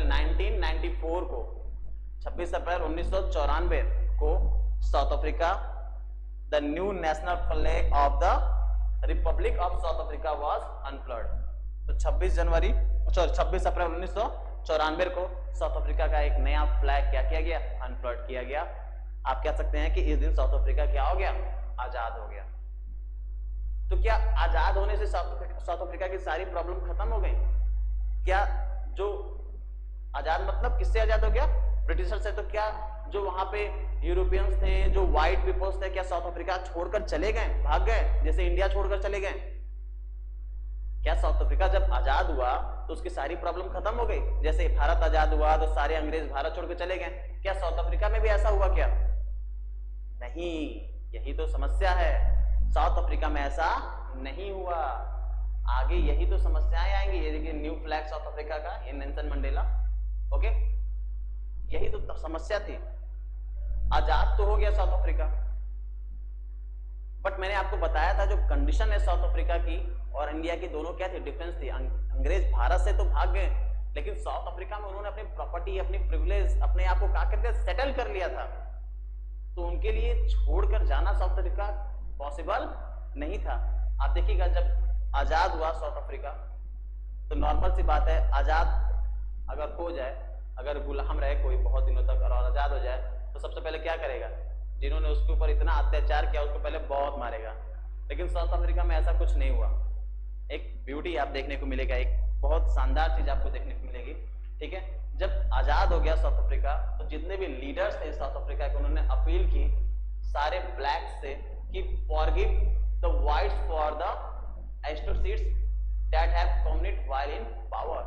1994 को, 26 अप्रैल 1994 को South Africa, the new national flag of the republic of South Africa was unfurled. तो 26 अप्रैल 1994 को साउथ अफ्रीका का एक नया फ्लैग क्या किया गया, अनफ्लर्ड किया गया। आप कह सकते हैं कि इस दिन साउथ अफ्रीका क्या हो गया, आजाद हो गया। तो क्या आजाद होने से साउथ अफ्रीका की सारी प्रॉब्लम खत्म हो गई? क्या जो आजाद मतलब किससे आजाद हो गया, ब्रिटिशर से? तो क्या जो वहां पे यूरोपियंस थे, जो व्हाइट पीपल्स थे, क्या साउथ अफ्रीका छोड़कर चले गए, भाग गए, जैसे इंडिया छोड़कर चले गए? क्या साउथ अफ्रीका जब आजाद हुआ तो उसकी सारी प्रॉब्लम खत्म हो गई? जैसे भारत आजाद हुआ तो सारे अंग्रेज भारत छोड़कर चले गए, क्या साउथ अफ्रीका में भी ऐसा हुआ क्या? नहीं, यही तो समस्या है। साउथ अफ्रीका में ऐसा नहीं हुआ। आगे यही तो समस्याएं आएंगी। ये देखिए न्यू फ्लैग साउथ अफ्रीका का, ये नेल्सन मंडेला, ओके, यही तो समस्या थी। आजाद तो हो गया साउथ अफ्रीका, बट मैंने आपको बताया था जो कंडीशन है साउथ अफ्रीका की और इंडिया की, दोनों क्या थी, डिफरेंस थी। अंग्रेज भारत से तो भाग गए, लेकिन साउथ अफ्रीका में उन्होंने अपनी प्रॉपर्टी, अपनी प्रिविलेज, अपने आप को क्या करके सेटल कर लिया था। तो उनके लिए छोड़कर जाना साउथ अफ्रीका पॉसिबल नहीं था। आप देखिएगा जब आजाद हुआ साउथ अफ्रीका, तो नॉर्मल सी बात है, आजाद अगर हो जाए, अगर गुलाम रहे कोई बहुत दिनों तक और आजाद हो जाए, तो सबसे पहले क्या करेगा, जिन्होंने उसके ऊपर इतना अत्याचार किया उसको पहले बहुत मारेगा। लेकिन साउथ अफ्रीका में ऐसा कुछ नहीं हुआ। एक ब्यूटी आप देखने को मिलेगा, एक बहुत शानदार चीज आपको देखने को मिलेगी। ठीक है, जब आजाद हो गया साउथ अफ्रीका, तो जितने भी लीडर्स थे साउथ अफ्रीका के, उन्होंने अपील की सारे ब्लैक से कि forgive the whites for the atrocities that have committed while in power.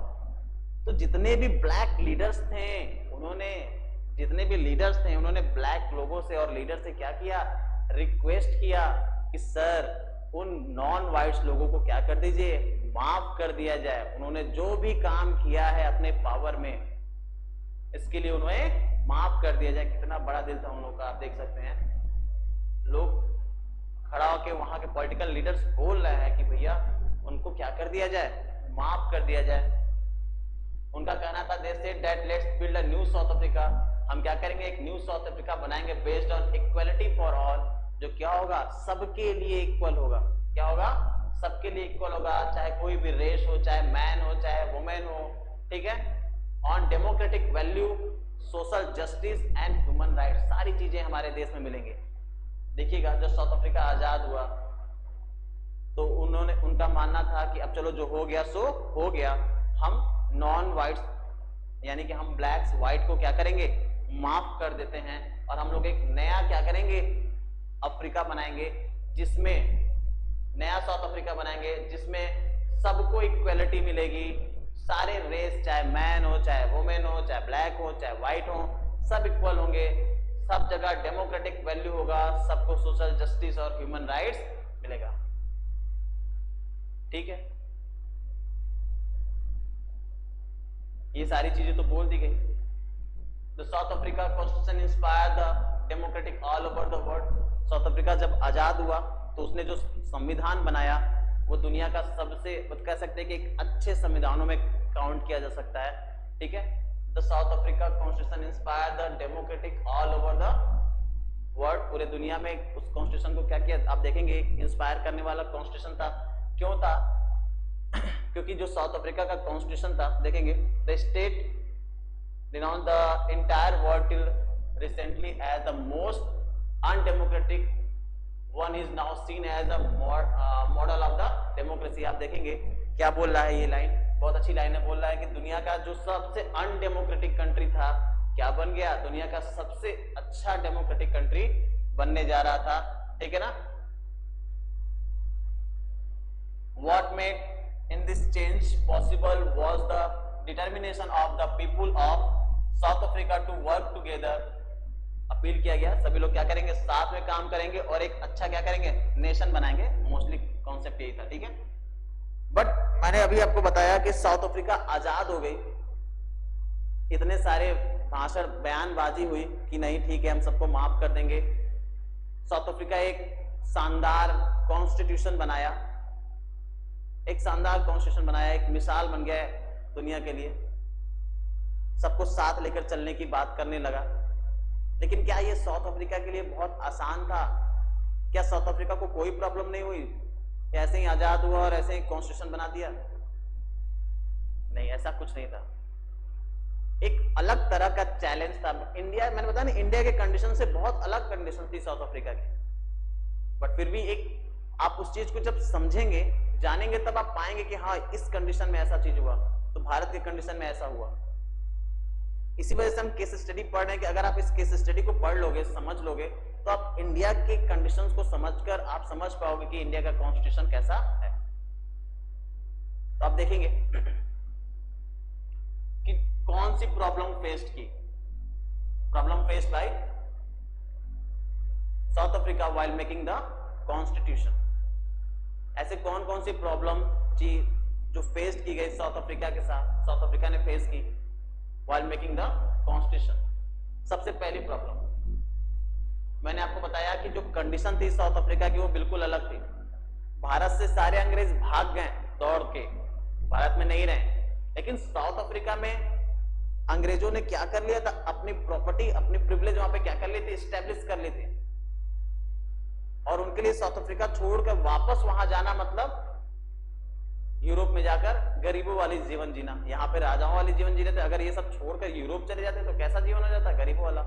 तो जितने भी ब्लैक लीडर्स थे, उन्होंने ब्लैक लोगों से और लीडर से क्या किया, रिक्वेस्ट किया कि सर उन नॉन व्हाइट्स लोगों को क्या कर दीजिए, माफ कर दिया जाए। उन्होंने जो भी काम किया है अपने पावर में, इसके लिए उन्हें माफ कर दिया जाए। कितना बड़ा दिल था उन लोगों का, आप देख सकते हैं। लोग खड़ा होकर वहां के पॉलिटिकल लीडर्स बोल रहे हैं कि भैया उनको क्या कर दिया जाए, माफ कर दिया जाए। उनका कहना था they said that let's build a new south Africa, हम क्या करेंगे, एक न्यू साउथ अफ्रीका बनाएंगे based on equality for all, जो क्या होगा, सबके लिए इक्वल होगा। क्या होगा, सबके लिए इक्वल होगा, चाहे कोई भी रेस हो, चाहे मैन हो, चाहे वुमेन हो। ठीक है, on democratic value, social justice and human rights, सारी चीजें हमारे देश में मिलेंगे। देखिएगा जब साउथ अफ्रीका आजाद हुआ तो उनका मानना था कि अब चलो जो हो गया सो हो गया, हम नॉन व्हाइट्स यानी कि हम ब्लैक्स व्हाइट को क्या करेंगे, माफ कर देते हैं, और हम लोग एक नया क्या करेंगे, अफ्रीका बनाएंगे, जिसमें नया साउथ अफ्रीका बनाएंगे जिसमें सबको इक्वलिटी मिलेगी। सारे रेस, चाहे मैन हो, चाहे वुमेन हो, चाहे ब्लैक हो, चाहे व्हाइट हो, सब इक्वल होंगे, सब जगह डेमोक्रेटिक वैल्यू होगा, सबको सोशल जस्टिस और ह्यूमन राइट्स मिलेगा। ठीक है, ये सारी चीजें तो बोल दी गई। The South Africa constitution inspire the democratic all over the world. South Africa जब आजाद हुआ तो उसने जो संविधान बनाया वो दुनिया का सबसे, कह सकते हैं कि एक अच्छे संविधानों में काउंट किया जा सकता है। ठीक है, the South Africa constitution inspire the democratic all over the world. पूरे दुनिया में उस कॉन्स्टिट्यूशन को क्या किया, आप देखेंगे इंस्पायर करने वाला कॉन्स्टिट्यूशन था। क्यों था, क्योंकि जो साउथ अफ्रीका का कॉन्स्टिट्यूशन था, देखेंगे the state denounced the entire world till recently as the most undemocratic one is now seen as a model of the democracy। आप देखेंगे क्या बोल रहा है, ये लाइन बहुत अच्छी लाइन है, बोल रहा है कि दुनिया का जो सबसे अनडेमोक्रेटिक कंट्री था क्या बन गया, दुनिया का सबसे अच्छा डेमोक्रेटिक कंट्री बनने जा रहा था। ठीक है ना, what made in this change possible was the determination of the people of South Africa to work together। Appeal किया गया सभी लोग क्या करेंगे, साथ में काम करेंगे और एक अच्छा क्या करेंगे, नेशन बनाएंगे। मोस्टली कॉन्सेप्ट यही था। ठीक है, बट मैंने अभी आपको बताया कि साउथ अफ्रीका आजाद हो गई, इतने सारे भाषण बयानबाजी हुई कि नहीं ठीक है हम सबको माफ कर देंगे। साउथ अफ्रीका एक शानदार कॉन्स्टिट्यूशन बनाया, एक शानदार कॉन्स्टिट्यूशन बनाया, एक मिसाल बन गया है दुनिया के लिए, सबको साथ लेकर चलने की बात करने लगा। लेकिन क्या ये साउथ अफ्रीका के लिए बहुत आसान था? क्या साउथ अफ्रीका को कोई प्रॉब्लम नहीं हुई? ऐसे ही आजाद हुआ और ऐसे ही कॉन्स्टिट्यूशन बना दिया? नहीं, ऐसा कुछ नहीं था। एक अलग तरह का चैलेंज था। इंडिया, मैंने बताया ना, इंडिया के कंडीशन से बहुत अलग कंडीशन थी साउथ अफ्रीका की, बट फिर भी एक आप उस चीज को जब समझेंगे, जानेंगे, तब आप पाएंगे कि हाँ इस कंडीशन में ऐसा चीज हुआ, तो भारत के कंडीशन में ऐसा हुआ। इसी वजह से हम केस स्टडी पढ़ रहे हैं कि अगर आप इस केस स्टडी को पढ़ लोगे, समझ लोगे, तो आप इंडिया के कंडीशंस को समझकर आप समझ पाओगे कि इंडिया का कॉन्स्टिट्यूशन कैसा है। तो आप देखेंगे कि कौन सी प्रॉब्लम फेस्ड की, problem faced by south Africa while making the constitution. ऐसे कौन कौन सी प्रॉब्लम जो फेस की गई साउथ अफ्रीका के साथ, साउथ अफ्रीका ने फेस की व्हाइल मेकिंग द कॉन्स्टिट्यूशन। सबसे पहली प्रॉब्लम, मैंने आपको बताया कि जो कंडीशन थी साउथ अफ्रीका की वो बिल्कुल अलग थी। भारत से सारे अंग्रेज भाग गए दौड़ के, भारत में नहीं रहे, लेकिन साउथ अफ्रीका में अंग्रेजों ने क्या कर लिया था, अपनी प्रॉपर्टी, अपनी प्रिविलेज वहां पे क्या कर ली थी, स्टैब्लिश कर ली थी। और उनके लिए साउथ अफ्रीका छोड़कर वापस वहां जाना मतलब यूरोप में जाकर गरीबों वाली जीवन जीना। यहाँ पे राजाओं वाली जीवन जी रहे थे, अगर ये सब छोड़कर यूरोप चले जाते तो कैसा जीवन हो जाता, गरीबों वाला।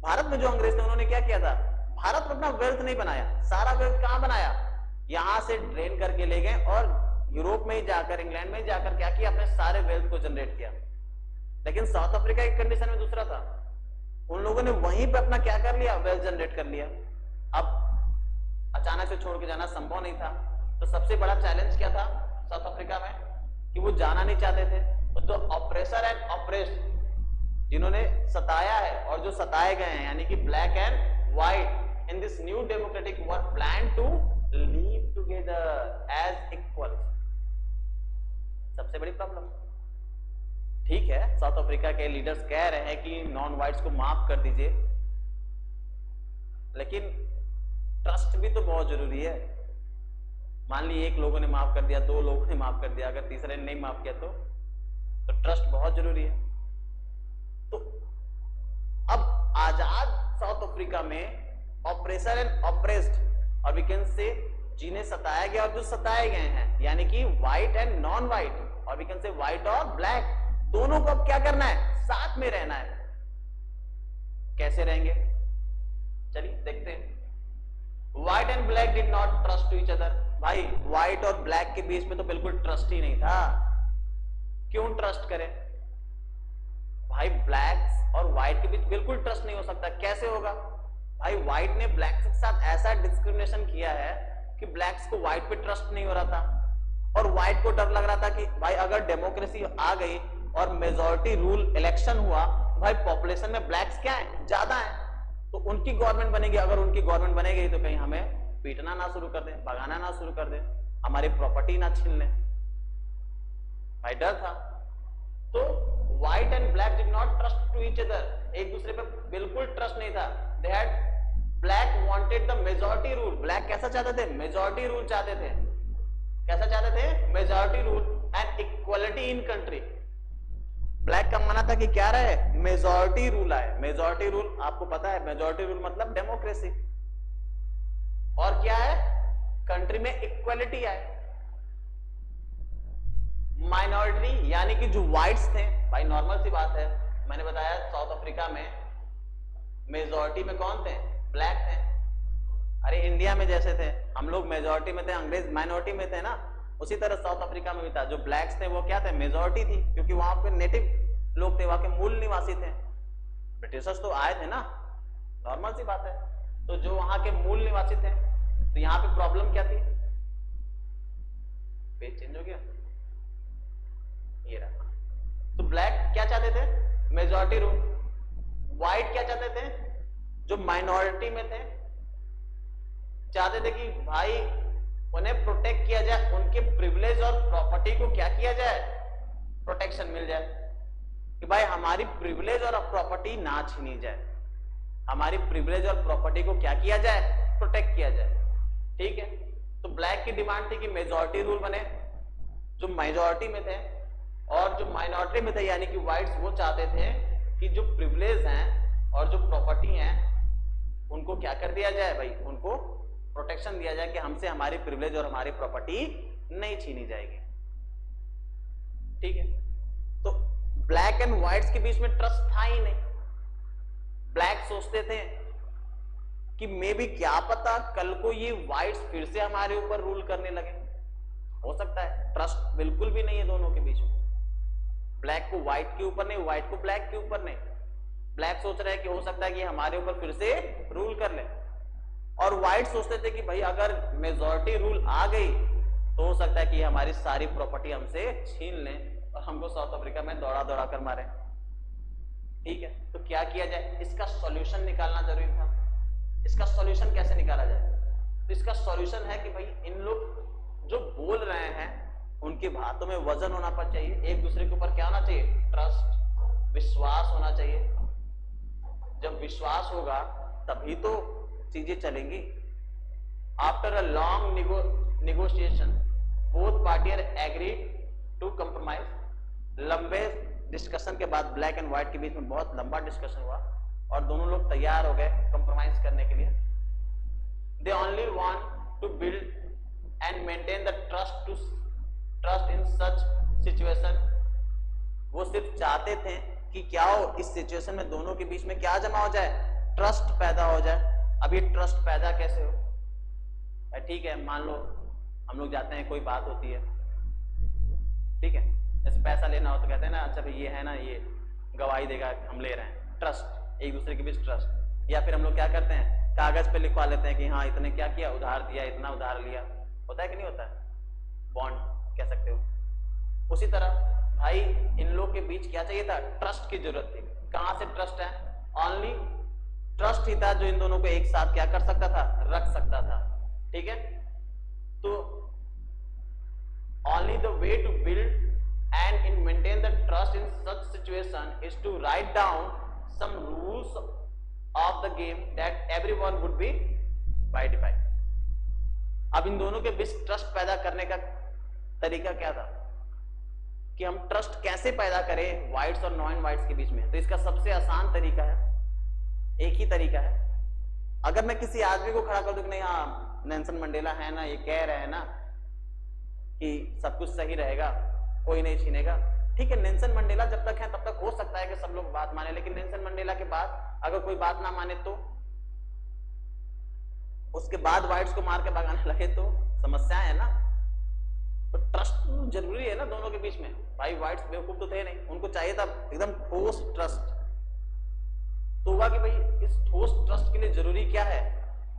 भारत में जो अंग्रेज थे उन्होंने क्या किया था, भारत में अपना वेल्थ नहीं बनाया, सारा वेल्थ कहां बनाया, यहां से ड्रेन करके ले गए और यूरोप में ही जाकर, इंग्लैंड में ही जाकर क्या किया, अपने सारे वेल्थ को जनरेट किया। लेकिन साउथ अफ्रीका की कंडीशन में दूसरा था, उन लोगों ने वहीं पे अपना क्या कर लिया, वेल्थ जनरेट कर लिया। अब अचानक से छोड़ के जाना संभव नहीं था, तो सबसे बड़ा चैलेंज क्या था साउथ अफ्रीका में, कि वो जाना नहीं चाहते थे। तो ऑपरेसर एंड ऑपरेस्ड, जिन्होंने सताया है और जो सताए गए हैं, यानी कि black and white in this new democratic were plan to live together as equal. सबसे बड़ी प्रॉब्लम। ठीक है, साउथ अफ्रीका के लीडर्स कह रहे हैं कि नॉन व्हाइट्स को माफ कर दीजिए, लेकिन ट्रस्ट भी तो बहुत जरूरी है। मान लीजिए एक लोगों ने माफ कर दिया, दो लोगों ने माफ कर दिया, अगर तीसरे ने नहीं माफ किया तो ट्रस्ट बहुत जरूरी है। तो अब आजाद साउथ अफ्रीका में ऑपरेसर एंड ऑपरेस्ड, और वी कैन से जिन्हें सताया गया और जो सताए गए हैं, यानी कि व्हाइट एंड नॉन व्हाइट, और वी कैन से व्हाइट और ब्लैक, दोनों को अब क्या करना है, साथ में रहना है। कैसे रहेंगे, चलिए देखते हैं। White and black did not trust to each other. भाई व्हाइट और ब्लैक के बीच में तो बिल्कुल ट्रस्ट ही नहीं था। क्यों ट्रस्ट करें भाई, ब्लैक और व्हाइट के बीच बिल्कुल ट्रस्ट नहीं हो सकता। कैसे होगा भाई, व्हाइट ने ब्लैक के साथ ऐसा डिस्क्रिमिनेशन किया है कि ब्लैक्स को व्हाइट पे ट्रस्ट नहीं हो रहा था, और व्हाइट को डर लग रहा था कि भाई अगर डेमोक्रेसी आ गई और मेजॉरिटी रूल इलेक्शन हुआ, भाई पॉपुलेशन में ब्लैक्स क्या है, ज्यादा है, तो उनकी गवर्नमेंट बनेगी। अगर उनकी गवर्नमेंट बनेगी तो कहीं हमें पीटना ना शुरू कर दें, भगाना ना शुरू कर दें, हमारी प्रॉपर्टी ना छीन लें, भाई डर था। तो white and black did not trust to each other, एक दूसरे पे बिल्कुल ट्रस्ट नहीं था। They had, black wanted the majority rule. Black कैसा चाहते थे, मेजॉरिटी रूल चाहते थे। कैसा चाहते थे, majority rule and equality in country. Black का माना था कि क्या रहे, मेजॉरिटी रूल आए। मेजॉरिटी रूल आपको पता है, मेजॉरिटी रूल मतलब डेमोक्रेसी, और क्या है, कंट्री में इक्वलिटी आए। माइनॉरिटी यानी कि जो व्हाइट्स थे, भाई नॉर्मल सी बात है, मैंने बताया साउथ अफ्रीका में मेजॉरिटी में कौन थे, ब्लैक थे। अरे इंडिया में जैसे थे हम लोग मेजॉरिटी में थे, अंग्रेज माइनॉरिटी में थे ना, उसी तरह साउथ अफ्रीका में भी था। जो ब्लैक्स थे वो क्या थे, मेजॉरिटी थी, क्योंकि वहां पे नेटिव लोग थे, वहां के मूल निवासी थे। ब्रिटिशर्स तो आए थे ना, नॉर्मल सी बात है। तो जो वहां के मूल निवासी थे, तो यहाँ पे प्रॉब्लम क्या थी, पेज चेंज हो गया, ये रहा। तो ब्लैक क्या चाहते थे, मेजॉरिटी रूल। व्हाइट क्या चाहते थे, जो माइनॉरिटी में थे, चाहते थे कि भाई उन्हें प्रोटेक्ट किया जाए, उनके प्रिविलेज और प्रॉपर्टी को क्या किया जाए, प्रोटेक्शन मिल जाए, कि भाई हमारी प्रिविलेज और प्रॉपर्टी ना छीनी जाए, हमारी प्रिविलेज और प्रॉपर्टी को क्या किया जाए, प्रोटेक्ट किया जाए। ठीक है, तो ब्लैक की डिमांड थी कि मेजॉरिटी रूल बने, जो मेजॉरिटी में थे, और जो माइनॉरिटी में थे यानी कि व्हाइट्स, वो चाहते थे कि जो प्रिविलेज हैं और जो प्रॉपर्टी हैं उनको क्या कर दिया जाए, भाई उनको प्रोटेक्शन दिया जाए कि हमसे हमारी प्रिविलेज और हमारी प्रॉपर्टी नहीं छीनी जाएगी। ठीक है, तो ब्लैक एंड व्हाइट्स के बीच में ट्रस्ट था ही नहीं। ब्लैक सोचते थे कि मे बी क्या पता कल को ये व्हाइट्स फिर से हमारे ऊपर रूल करने लगे, हो सकता है। ट्रस्ट बिल्कुल भी नहीं है दोनों के बीच में, ब्लैक को व्हाइट के ऊपर नहीं, व्हाइट को ब्लैक के ऊपर नहीं। ब्लैक सोच रहे हैं कि हो सकता है कि हमारे ऊपर फिर से रूल कर ले, और व्हाइट सोचते थे कि भाई अगर मेजॉरिटी रूल आ गई तो हो सकता है कि हमारी सारी प्रॉपर्टी हमसे छीन लें और हमको साउथ अफ्रीका में दौड़ा दौड़ा कर मारे। ठीक है, तो क्या किया जाए, इसका सॉल्यूशन निकालना जरूरी था। इसका सॉल्यूशन कैसे निकाला जाए, तो इसका सॉल्यूशन है कि भाई इन लोग जो बोल रहे हैं उनकी बातों में वजन होना पर चाहिए, एक दूसरे के ऊपर क्या होना चाहिए, ट्रस्ट, विश्वास होना चाहिए। जब विश्वास होगा तभी तो चीजें चलेंगी। After a long negotiation both parties agreed to compromise। लंबे डिस्कशन के बाद ब्लैक एंड व्हाइट के बीच में बहुत लंबा डिस्कशन हुआ और दोनों लोग तैयार हो गए कंप्रोमाइज करने के लिए। They only want to build and maintain the trust in such situation. वो सिर्फ चाहते थे कि क्या हो, इस सिचुएशन में दोनों के बीच में क्या जमा हो जाए, ट्रस्ट पैदा हो जाए। अब ये ट्रस्ट पैदा कैसे हो? ठीक है, मान लो हम लोग जाते हैं, कोई बात होती है, ठीक है, जैसे पैसा लेना हो तो कहते हैं ना, अच्छा भाई ये है ना, ये गवाही देगा हम ले रहे हैं, ट्रस्ट, एक दूसरे के बीच ट्रस्ट। या फिर हम लोग क्या करते हैं, कागज पे लिखवा लेते हैं कि हाँ इतने क्या किया, उधार दिया, इतना उधार लिया। होता है कि नहीं होता है? बॉन्ड कह सकते हो। उसी तरह भाई इन लोग के बीच क्या चाहिए था? ट्रस्ट की जरूरत थी। कहां से ट्रस्ट है? ओनली ट्रस्ट ही था जो इन दोनों को एक साथ क्या कर सकता था, रख सकता था। ठीक है, तो only the way to build and maintain the trust in such situation is to write down some rules of the game that everyone would be abide by। अब इन दोनों के बीच ट्रस्ट पैदा करने का तरीका क्या था कि हम ट्रस्ट कैसे पैदा करें व्हाइट्स और नॉन व्हाइट्स के बीच में? तो इसका सबसे आसान तरीका है, एक ही तरीका है। अगर मैं किसी आदमी को खड़ा कर दूं कि नहीं, हाँ नेल्सन मंडेला है ना, ये कह रहे हैं ना कि सब कुछ सही रहेगा, कोई नहीं छीनेगा, ठीक है, नेल्सन मंडेला जब तक है तब तक हो सकता है कि सब लोग बात माने, लेकिन नेल्सन मंडेला के बाद अगर कोई बात ना माने तो उसके बाद व्हाइट्स को मार के भगाने लगे तो समस्या है ना। तो ट्रस्ट जरूरी है ना दोनों के बीच में। भाई व्हाइट्स बेवकूफ तो थे नहीं, उनको चाहिए था एकदम ठोस ट्रस्ट। तो हुआ कि भाई इस ठोस ट्रस्ट के लिए जरूरी क्या है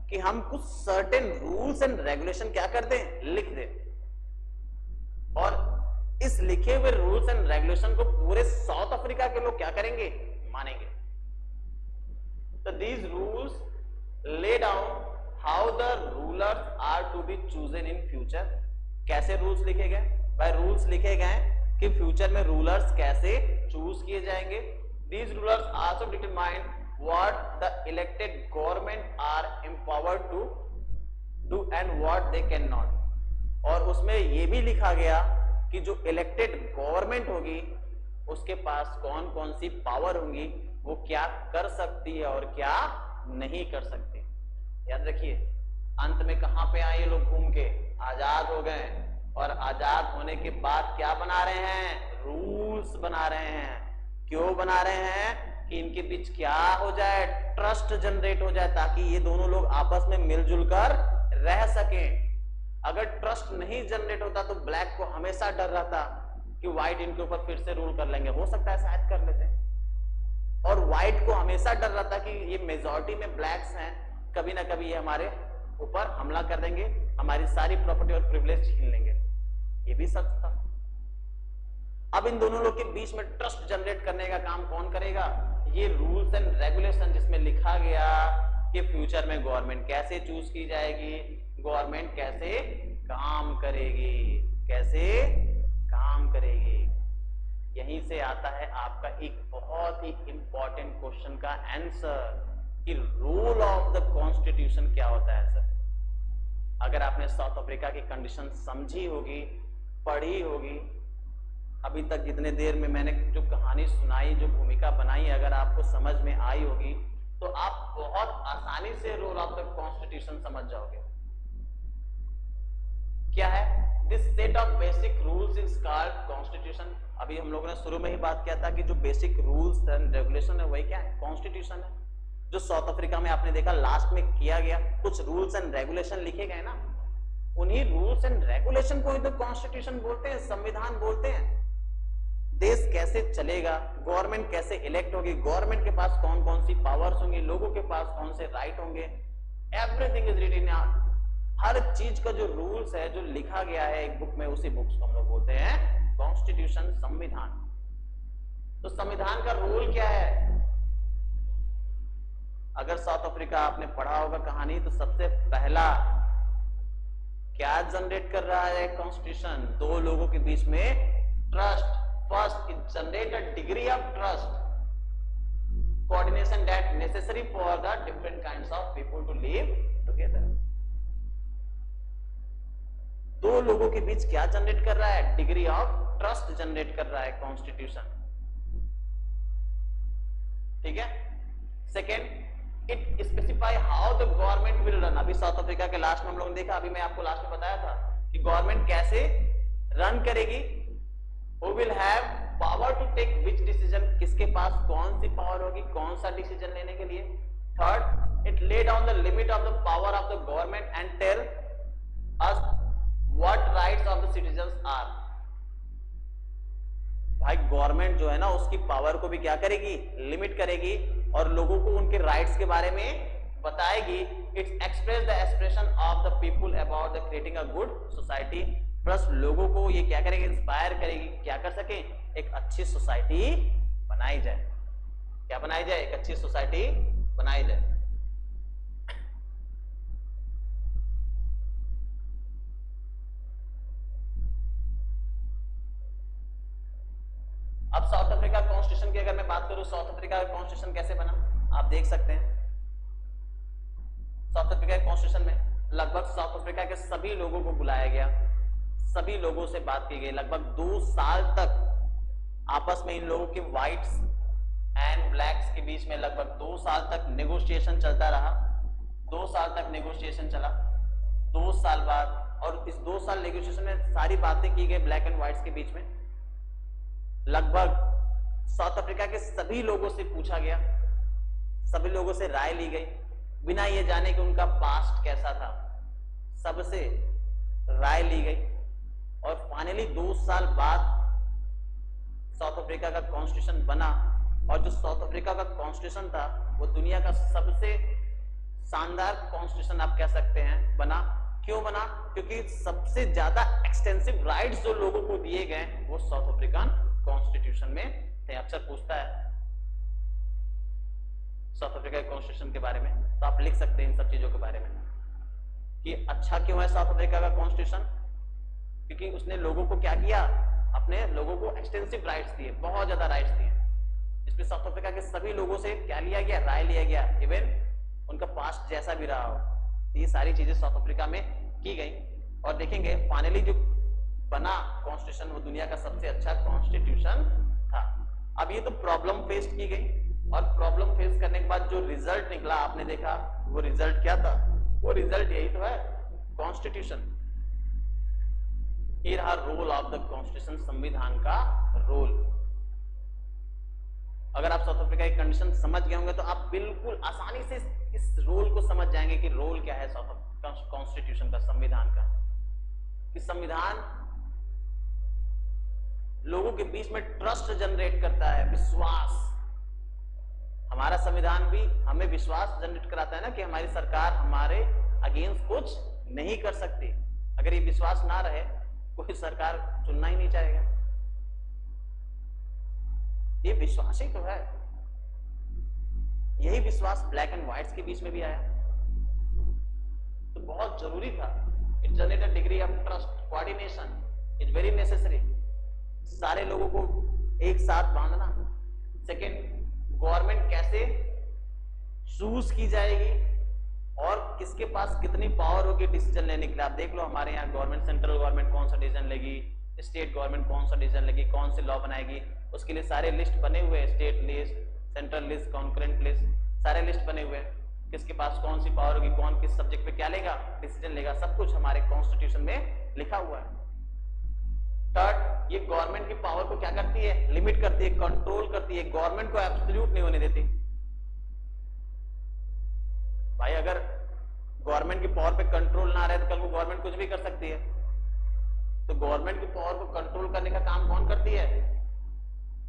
कि हम कुछ सर्टेन रूल्स एंड रेगुलेशन क्या कर दें, लिख दें, और इस लिखे हुए रूल्स एंड रेगुलेशन को पूरे साउथ अफ्रीका के लोग क्या करेंगे, मानेंगे। तो these rules lay down how the rulers are to be chosen in future. कैसे रूल्स लिखे गए? भाई रूल्स लिखे गए कि फ्यूचर में रूलर्स कैसे चूज किए जाएंगे। These rulers also determine what the elected government are empowered to do and what they cannot। और उसमें ये भी लिखा गया कि जो इलेक्टेड गवर्नमेंट होगी उसके पास कौन कौन सी पावर होंगी, वो क्या कर सकती है और क्या नहीं कर सकती। याद रखिए, अंत में कहां पे आए ये लोग घूम के, आजाद हो गए, और आजाद होने के बाद क्या बना रहे हैं, रूल्स बना रहे हैं। क्यों बना रहे हैं? कि इनके बीच क्या हो जाए, ट्रस्ट जनरेट हो जाए, ताकि ये दोनों लोग आपस में मिलजुल कर रह सकें। अगर ट्रस्ट नहीं जनरेट होता तो ब्लैक को हमेशा डर रहता कि व्हाइट इनके ऊपर फिर से रूल कर लेंगे, हो सकता है शायद कर लेते हैं, और व्हाइट को हमेशा डर रहता कि ये मेजॉरिटी में ब्लैक्स हैं, कभी ना कभी ये हमारे ऊपर हमला कर देंगे, हमारी सारी प्रॉपर्टी और प्रिविलेज छीन लेंगे। ये भी सच था। अब इन दोनों लोग के बीच में ट्रस्ट जनरेट करने का काम कौन करेगा? ये रूल्स एंड रेगुलेशन जिसमें लिखा गया कि फ्यूचर में गवर्नमेंट कैसे चूज की जाएगी, गवर्नमेंट कैसे काम करेगी, कैसे काम करेगी। यहीं से आता है आपका एक बहुत ही इंपॉर्टेंट क्वेश्चन का आंसर कि रोल ऑफ द कॉन्स्टिट्यूशन क्या होता है। सर अगर आपने साउथ अफ्रीका की कंडीशन समझी होगी, पढ़ी होगी, अभी तक जितने देर में मैंने जो कहानी सुनाई, जो भूमिका बनाई, अगर आपको समझ में आई होगी तो आप बहुत आसानी से रोल ऑफ द कॉन्स्टिट्यूशन समझ जाओगे। क्या है? This set of basic rules is called constitution. अभी हम लोगों ने शुरू में ही बात किया था कि जो बेसिक रूल्स एंड रेगुलेशन है वही क्या है, कॉन्स्टिट्यूशन है। जो साउथ अफ्रीका में आपने देखा लास्ट में किया गया, कुछ रूल्स एंड रेगुलेशन लिखे गए ना, उन्हीं रूल्स एंड रेगुलेशन को ही तो कॉन्स्टिट्यूशन बोलते हैं, संविधान बोलते हैं। देश कैसे चलेगा, गवर्नमेंट कैसे इलेक्ट होगी, गवर्नमेंट के पास कौन कौन सी पावर्स होंगी, लोगों के पास कौन से राइट होंगे, एवरीथिंग इज रिटन आउट। हर चीज का जो रूल्स है, जो लिखा गया है एक बुक में, उसी बुक्स को हम लोग बोलते हैं कॉन्स्टिट्यूशन, संविधान। तो संविधान का रोल क्या है? अगर साउथ अफ्रीका आपने पढ़ा होगा कहानी, तो सबसे पहला क्या जनरेट कर रहा है कॉन्स्टिट्यूशन? दो लोगों के बीच में trust. First, it generate a degree of trust coordination that necessary for the different kinds of people to live together. दो लोगों के बीच क्या जनरेट कर रहा है? डिग्री ऑफ ट्रस्ट जनरेट कर रहा है कॉन्स्टिट्यूशन। ठीक है। Second, it specify how the government will run. अभी साउथ अफ्रीका के लास्ट में हम लोगों ने देखा, अभी मैं आपको लास्ट में बताया था कि गवर्नमेंट कैसे रन करेगी। Who will have power to take which decision, किसके पास कौन सी पावर होगी कौन सा डिसीजन लेने के लिए। Third, it lay down the limit of the power of the government and tell us what rights of the citizens are। भाई गवर्नमेंट जो है ना उसकी पावर को भी क्या करेगी? लिमिट करेगी और लोगों को उनके राइट्स के बारे में बताएगी। It's express the aspiration of the people about the creating a good society. Plus लोगों को ये क्या करेगी? इंस्पायर करेगी, क्या कर सके? एक अच्छी सोसाइटी बनाई जाए। क्या बनाई जाए? एक अच्छी सोसाइटी बनाई जाए। अब साउथ अफ्रीका कॉन्स्टिट्यूशन की अगर मैं बात करूं, साउथ अफ्रीका का कॉन्स्टिट्यूशन कैसे बना आप देख सकते हैं। साउथ अफ्रीका के कॉन्स्टिट्यूशन में लगभग साउथ अफ्रीका के सभी लोगों को बुलाया गया, सभी लोगों से बात की गई। लगभग 2 साल तक आपस में इन लोगों के व्हाइट्स एंड ब्लैक्स के बीच में लगभग 2 साल तक नेगोशिएशन चलता रहा। 2 साल तक नेगोशिएशन चला। 2 साल बाद, और इस 2 साल नेगोशिएशन में सारी बातें की गई ब्लैक एंड व्हाइट्स के बीच में। लगभग साउथ अफ्रीका के सभी लोगों से पूछा गया, सभी लोगों से राय ली गई, बिना ये जाने कि उनका पास्ट कैसा था, सबसे राय ली गई। और फाइनली 2 साल बाद साउथ अफ्रीका का कॉन्स्टिट्यूशन बना। और जो साउथ अफ्रीका का कॉन्स्टिट्यूशन था वो दुनिया का सबसे शानदार कॉन्स्टिट्यूशन आप कह सकते हैं बना। क्यों बना? क्योंकि सबसे ज्यादा एक्सटेंसिव राइट्स जो लोगों को दिए गए वो साउथ अफ्रीकन कॉन्स्टिट्यूशन में थे। अक्सर पूछता है साउथ अफ्रीका के कॉन्स्टिट्यूशन के बारे में, तो आप लिख सकते हैं इन सब चीजों के बारे में कि अच्छा क्यों है साउथ अफ्रीका का कॉन्स्टिट्यूशन। क्योंकि उसने लोगों को क्या किया? अपने लोगों को एक्सटेंसिव राइट्स दिए, बहुत ज्यादा राइट्स दिए। इसमें साउथ अफ्रीका के सभी लोगों से क्या लिया गया? राय लिया गया, इवन उनका पास्ट जैसा भी रहा हो। ये सारी चीजें साउथ अफ्रीका में की गई। और देखेंगे फाइनली जो बना कॉन्स्टिट्यूशन वो दुनिया का सबसे अच्छा कॉन्स्टिट्यूशन था। अब ये तो प्रॉब्लम फेस की गई, और प्रॉब्लम फेस करने के बाद जो रिजल्ट निकला आपने देखा, वो रिजल्ट क्या था? वो रिजल्ट यही तो है, constitution. Here are role of the constitution, संविधान का रोल। अगर आप साउथ अफ्रीका की कंडीशन समझ गए होंगे तो आप बिल्कुल आसानी से इस रोल को समझ जाएंगे कि रोल क्या है साउथ कॉन्स्टिट्यूशन का, संविधान का। कि संविधान लोगों के बीच में ट्रस्ट जनरेट करता है, विश्वास। हमारा संविधान भी हमें विश्वास जनरेट कराता है ना कि हमारी सरकार हमारे अगेंस्ट कुछ नहीं कर सकती। अगर ये विश्वास ना रहे कोई सरकार चुनना ही नहीं चाहेगा। ये विश्वास ही तो है। यही विश्वास ब्लैक एंड व्हाइट्स के बीच में भी आया, तो बहुत जरूरी था। It generate a degree of trust, coordination is very necessary. सारे लोगों को एक साथ बांधना। सेकेंड, गवर्नमेंट कैसे चूज की जाएगी और किसके पास कितनी पावर होगी डिसीजन लेने के लिए। आप देख लो हमारे यहाँ गवर्नमेंट, सेंट्रल गवर्नमेंट कौन सा डिसीजन लेगी, स्टेट गवर्नमेंट कौन सा डिसीजन लेगी, कौन से लॉ बनाएगी, उसके लिए सारे लिस्ट बने हुए हैं। State list, central list, concurrent list, सारे लिस्ट बने हुए हैं। किसके पास कौन सी पावर होगी, कौन किस सब्जेक्ट पे क्या लेगा, डिसीजन लेगा, सब कुछ हमारे कॉन्स्टिट्यूशन में लिखा हुआ है। थर्ड, ये गवर्नमेंट की पावर को क्या करती है? लिमिट करती है, कंट्रोल करती है। गवर्नमेंट को एब्सोल्यूट नहीं होने देती। भाई अगर गवर्नमेंट की पावर पे कंट्रोल ना रहे तो कल को गवर्नमेंट कुछ भी कर सकती है। तो गवर्नमेंट की पावर को कंट्रोल करने का काम कौन करती है?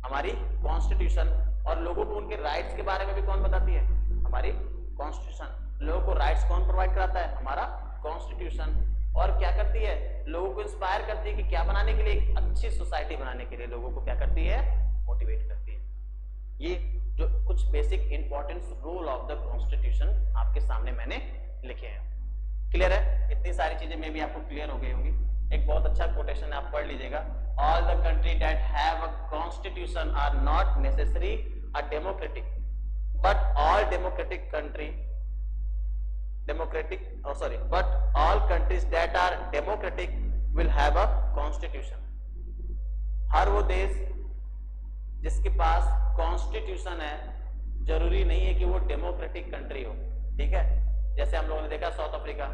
हमारी कॉन्स्टिट्यूशन। और लोगों को उनके राइट्स के बारे में भी कौन बताती है? हमारी कॉन्स्टिट्यूशन। लोगों को राइट्स कौन प्रोवाइड कराता है? हमारा कॉन्स्टिट्यूशन। और क्या करती है? लोगों को इंस्पायर करती है कि क्या बनाने के लिए? एक अच्छी सोसाइटी बनाने के लिए लोगों को क्या करती है? मोटिवेट करती है। ये जो कुछ basic importance role of the constitution आपके सामने मैंने लिखे हैं। क्लियर है? इतनी सारी चीजें में भी आपको क्लियर हो गई होंगी। एक बहुत अच्छा कोटेशन आप पढ़ लीजिएगा, all the country that have a constitution are not necessary a democratic. but all democratic country but all countries that are democratic will have a constitution. हर वो देश जिसके पास कॉन्स्टिट्यूशन है जरूरी नहीं है कि वो डेमोक्रेटिक कंट्री हो, ठीक है। जैसे हम लोगों ने देखा साउथ अफ्रीका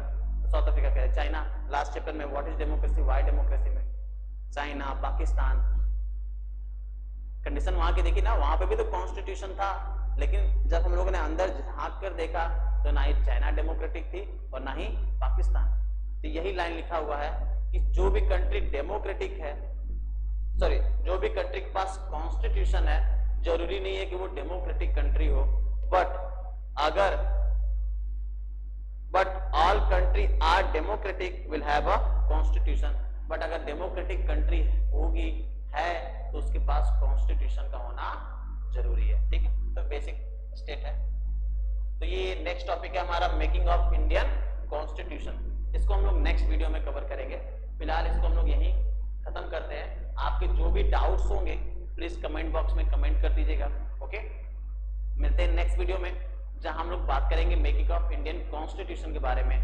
कह रहे, चाइना, लास्ट चैप्टर में what is democracy, why democracy में चाइना, पाकिस्तान, कंडीशन वहां की देखी ना, वहां पे भी तो कॉन्स्टिट्यूशन था, लेकिन जब हम लोगों ने अंदर झांक कर देखा तो ना ही चाइना डेमोक्रेटिक थी और ना ही पाकिस्तान। तो यही लाइन लिखा हुआ है कि जो भी कंट्री डेमोक्रेटिक है, सॉरी, जो भी कंट्री के पास कॉन्स्टिट्यूशन है जरूरी नहीं है कि वो डेमोक्रेटिक कंट्री हो, but all country are democratic will have a constitution. But अगर डेमोक्रेटिक कंट्री होगी है तो उसके पास कॉन्स्टिट्यूशन का होना जरूरी है, ठीक है। तो बेसिक स्टेट है। तो ये नेक्स्ट टॉपिक है हमारा मेकिंग ऑफ इंडियन कॉन्स्टिट्यूशन। इसको हम लोग नेक्स्ट वीडियो में कवर करेंगे। फिलहाल इसको हम लोग यहीं खत्म करते हैं। आपके जो भी डाउट्स होंगे प्लीज कमेंट बॉक्स में कमेंट कर दीजिएगा, ओके। मिलते हैं नेक्स्ट वीडियो में जहां हम लोग बात करेंगे मेकिंग ऑफ इंडियन कॉन्स्टिट्यूशन के बारे में,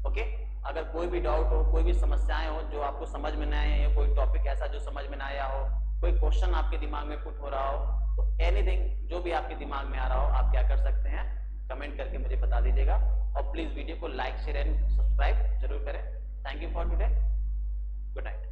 ओके। अगर कोई भी डाउट हो, कोई भी समस्याएं हो जो आपको समझ में ना आए, या कोई टॉपिक ऐसा जो समझ में ना आया हो, कोई क्वेश्चन आपके दिमाग में पुट हो रहा हो, तो एनीथिंग जो भी आपके दिमाग में आ रहा हो आप क्या कर सकते हैं, कमेंट करके मुझे बता दीजिएगा। और प्लीज वीडियो को लाइक शेयर एंड सब्सक्राइब जरूर करें। Thank you for today, good night.